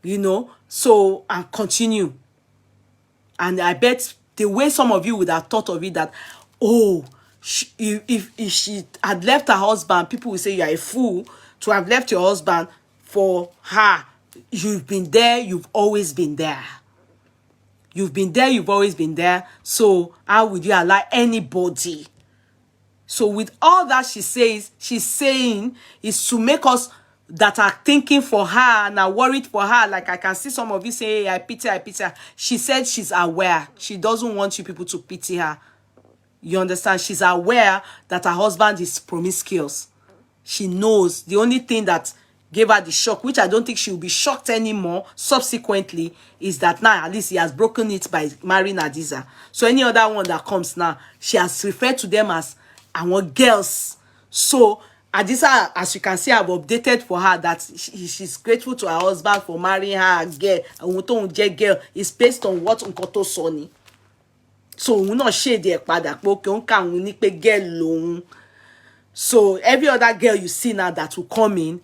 [SPEAKER 1] and continue. And I bet the way some of you would have thought of it that, if she had left her husband, people would say you are a fool to have left your husband for her. You've been there, you've always been there. You've been there, you've always been there. So how would you allow anybody? So with all that she's saying is to make us that are thinking for her and are worried for her. Like I can see some of you say, hey, I pity her. She said she's aware. She doesn't want you people to pity her. You understand? She's aware that her husband is promiscuous. She knows. The only thing that gave her the shock, which I don't think she will be shocked anymore subsequently, is that now at least he has broken it by marrying Hadiza. So any other one that comes now, she has referred to them as our girls. So Hadiza, as you can see, I've updated for her that she's grateful to her husband for marrying her a girl. And girl is based on what Nkoto Soni. So òun náà shade ẹ̀ padà pé okay òun kà òun ní pé girl lòun. So every other girl you see now that will come in,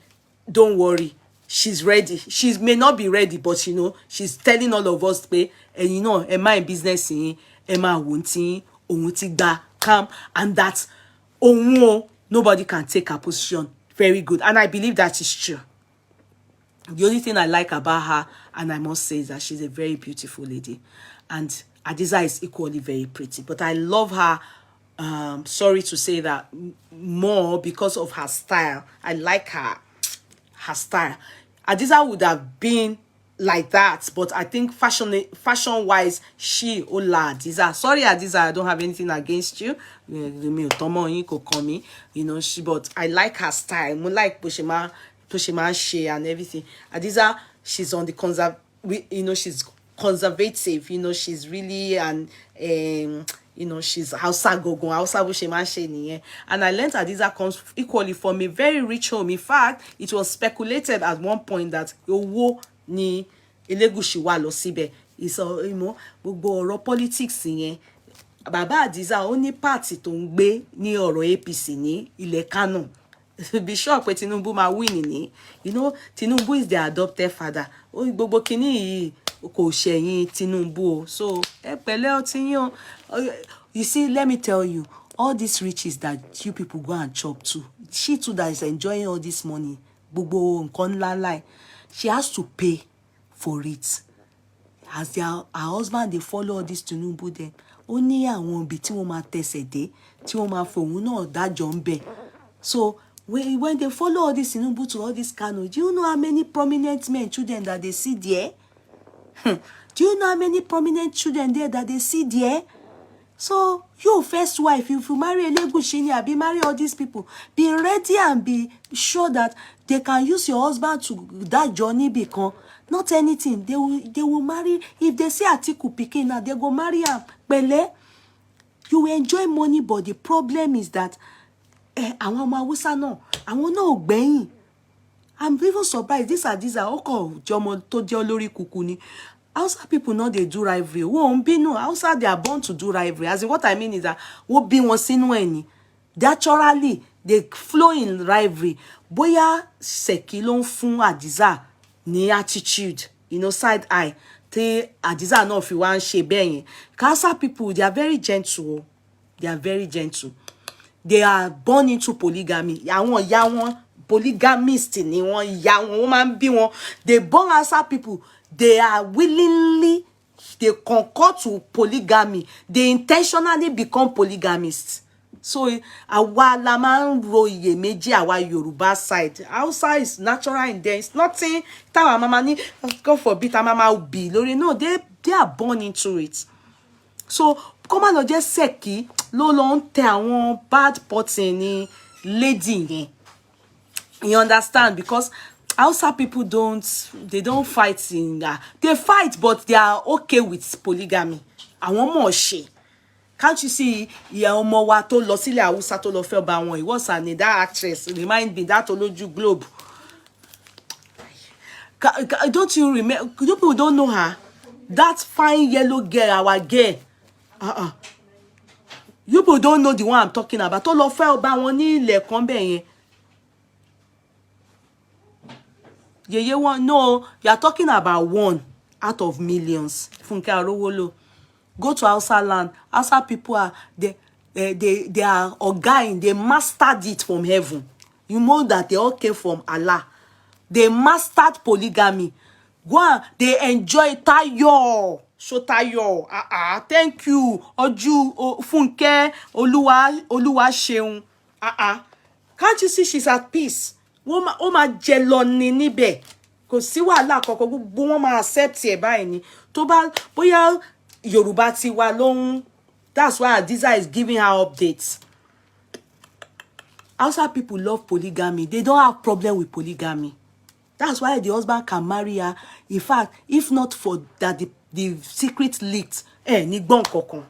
[SPEAKER 1] don't worry, she's ready. She may not be ready, but you know, she's telling all of us pé you know, am I in business yín, am I wanting, òun ti gba calm, and that òun nobody can take her position. Very good, and I believe that is true. The only thing I like about her, and I must say, is that she's a very beautiful lady, and Hadiza is equally very pretty. But I love her, sorry to say that, more because of her style. I like her style. Hadiza would have been like that, but I think fashion wise, Hadiza. Sorry Hadiza, I don't have anything against you. You know, but I like her style. I like Pushima she and everything. Hadiza, she's on the you know, she's conservative, you know, she's really, and you know, she's Hausa Gogon, Hausa Bushima she. And I learned Hadiza comes equally from a very rich home. In fact, it was speculated at one point that Owo ni Elegushi wa lọ síbẹ̀. It's you know, gbogbo ọ̀rọ̀ politics yẹn. Bàbá Hadiza ó ní party tó ń gbé ní ọ̀rọ̀ APC ní ilẹ̀ Kano. Be sure pé Tinubu máa win ni. You know, Tinubu is their adopted father. Ó gbogbo kíní yìí kò ṣẹ̀yìn Tinubu. So, pẹ̀lẹ́ o ti yín o. You see, let me tell you, all these riches that you people go and chop too. She too that is enjoying all this money. Gbogbo nǹkan ńlá ńlá. She has to pay for it. As her husband, they follow all this Tinubu then. Ó ní àwọn ibi tí wọ́n máa tẹsẹ̀ dé, tí wọ́n máa fòun náà dájọ́ ń bẹ̀. So, when they follow all this Tinubu to all this Kano, do you know how many prominent men, children that they see there? Do you know how many prominent children there that they see there? So, your first wife, if you marry Elegushi, be marry all these people, be ready and be sure that they can use your husband to that journey, because not anything. They will marry. If they say Atiku Pikin now, they go marry him. Bele, you will enjoy money, but the problem is that àwọn ọmọ Hausa náà, àwọn náà ò gbẹ́yìn. I'm even surprised. These are ọkọ̀ jọmọ tó jẹ́ olórí kúkú ni. Hausa people know they do rivalry. Wọ́n bí no. Hausa, they are born to do rivalry. As in, what I mean is that wọ́n bí wọn sínú ẹ̀ ni. Naturally, they flow in rivalry. Bóyá Seki ló ń fún Hadiza ní attitude, you know, side eye. Tí Hadiza náà fi wá ń ṣe bẹ́ẹ̀ yẹn. Hausa people, they are very gentle. They are very gentle. They are born into polygamy. Àwọn ìyá wọn polygamist ni wọ́n, ìyá wọn, wọ́n máa ń bí wọn. They born Hausa people. They are willingly, they concord to polygamy. They intentionally become polygamists. So, àwa la máa ń ro iyèméjì àwa Yoruba side. Hausa is natural in them. It's nothing. Táwa mama ní, God forbid, táwa mama will be. Lórí, no, they are born into it. So, come on, just Seki, ló lọ ń tẹ àwọn bad person ní lady yẹn. You understand? Because Hausa people don't fight in they fight, but they are okay with polygamy. Àwọn mọ̀ ṣe. Can't you see ìyá ọmọ wa tó lọ sílẹ̀ Hausa tó lọ fẹ́ bá wọn? It was that actress, remind me, that Olójú Globe. Don't you remember? You people don't know her. That fine yellow girl, our girl. You people don't know the one I'm talking about. Tó lọ fẹ́ bá wọn ní ilẹ̀ kan bẹ́ẹ̀ yẹn. Yeah, one. No, you are talking about one out of millions. Funke Arowolo. Go to Hausa land. Hausa people are they are orgain. They mastered it from heaven. You know that they all came from Allah. They mastered polygamy. Go on, they enjoy tayo. Show tayo. Thank you. Oju Funke Oluwa Sheun. Can't you see she's at peace? Wọ́n máa jẹ lọ ní níbẹ̀. Kò sí wàhálà kankan, gbogbo wọn máa accept ẹ̀ báyìí ni. Tó bá bóyá Yorùbá ti wà lóhun. That's why Hadiza is giving her updates. Hausa people love polygamy. They don't have problem with polygamy. That's why the husband can marry her. In fact, if not for that, the secret leaked. Ni gbon kankan.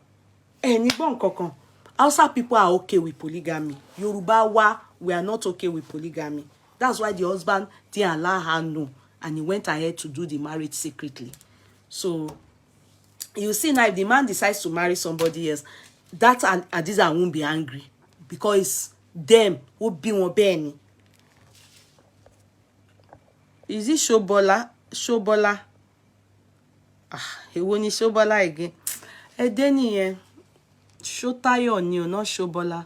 [SPEAKER 1] Ni gbon kankan. Hausa people are okay with polygamy. Yoruba we are not okay with polygamy. That's why the husband didn't allow her know, and he went ahead to do the marriage secretly. So you see now, if the man decides to marry somebody else, that Adiza won't be angry, because it's them who be one Benny. Is it Shobola? Shobola? He won't Shobola again. Deni Shotayo ni o, not Shobola.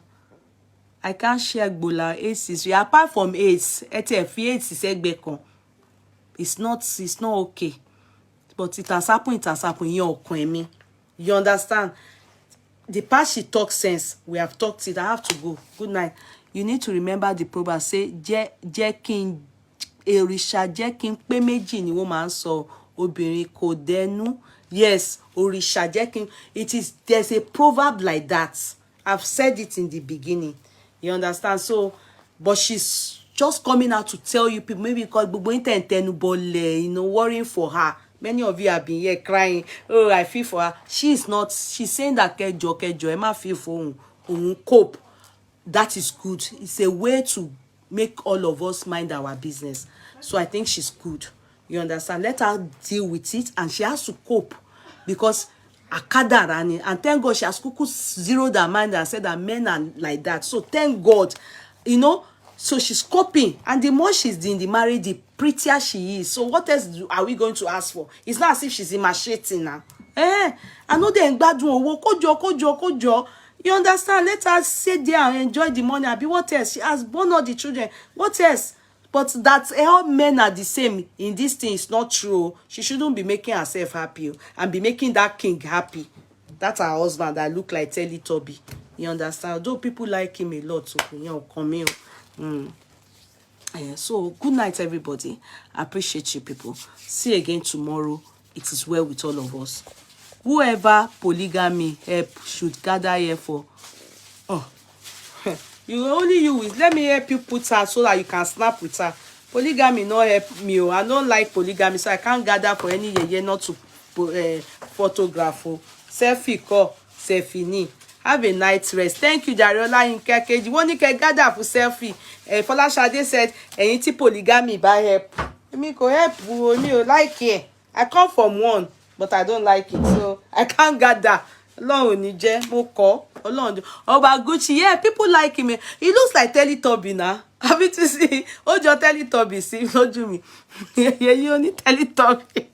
[SPEAKER 1] I can't share Agbala aces. Apart from ace, ace is egbekon. It's not okay. But it has happened, You understand? The part she talks sense, we have talked it. I have to go. Good night. You need to remember the proverb. Say, Jekin Erisha, Jekin Pemeji ni woman so obìnrin kò dẹnu. Yes, Orisha Jekin. There's a proverb like that. I've said it in the beginning. You understand? So, but she's just coming out to tell you people, maybe because worrying for her. Many of you have been here crying. Oh, I feel for her. She's saying that kejo, Emma feel for cope. That is good. It's a way to make all of us mind our business. So I think she's good. You understand? Let her deal with it, and she has to cope, because Akadarani, and thank God she has zeroed her mind and said that men are like that. So thank God, so she's coping, and the more she's in the marriage, the prettier she is. So what else are we going to ask for? It's not as if she's immature now. I know they ain't bad doing kojo. You understand? Let her sit there and enjoy the money. What else? She has born all the children. What else? But that all men are the same in this thing is not true. She shouldn't be making herself happy and be making that king happy. That's her husband that look like Teletubby. You understand? Though people like him a lot, so come here. So good night, everybody. I appreciate you people. See you again tomorrow. It is well with all of us. Whoever polygamy help should gather here for. Let me help you put her so that you can snap with her. Polygamy not help me. I don't like polygamy, so I can't gather for any year not to photograph. Selfie call, selfie ni. Have a night rest. Thank you, Dariola Inkeke. You want to gather for selfie? Folashade said, "Ẹ̀yin polygamy by help." Me go help. Me like it. I come from one, but I don't like it, so I can't gather. Ọlọ́run ní jẹ́ mo kọ́ Ọlọ́run Ọba Gucci. Yeah, people like him. He looks like Teletubby now. Happy to see. Ojo Teletubby see lójú mi. Yeah, you only Teletubby.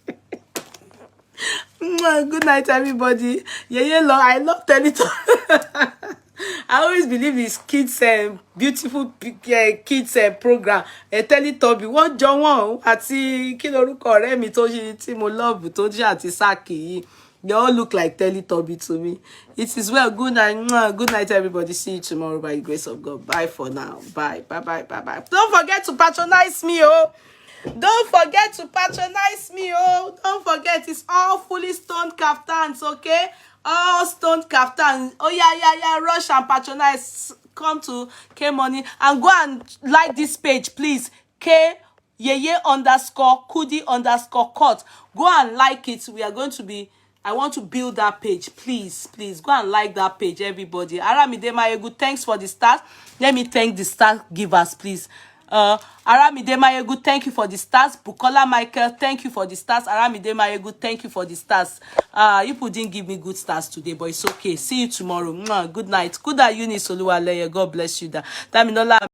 [SPEAKER 1] Good night, everybody. Yeah, I love Teletubby. I always believe his kids beautiful kids program. Teletubby wọ́n jọ wọ́n àti kí lorúkọ ọ̀rẹ́ mi tó ṣe tí mo love tó jẹ́ àti Saki. They all look like Teletubby to me. It is well. Good night. Good night, everybody. See you tomorrow by the grace of God. Bye for now. Bye. Bye. Don't forget to patronize me, oh. Don't forget to patronize me, oh. Don't forget, it's all fully stoned kaftans, okay? All stoned kaftans. Oh, yeah. Rush and patronize. Come to K Money and go and like this page, please. K Yeye _ Kudi _ cut. Go and like it. We are going to be. I want to build that page. Please go and like that page, everybody. Aramide Mayegu, thanks for the start. Let me thank the start givers, please. Aramide Mayegu, thank you for the stars. Bukola Michael, thank you for the stars. Aramide Mayegu, thank you for the stars. You didn't give me good stars today, but it's okay. See you tomorrow. Good night. Kuda Eunice Oluwaleye. God bless you. Daminola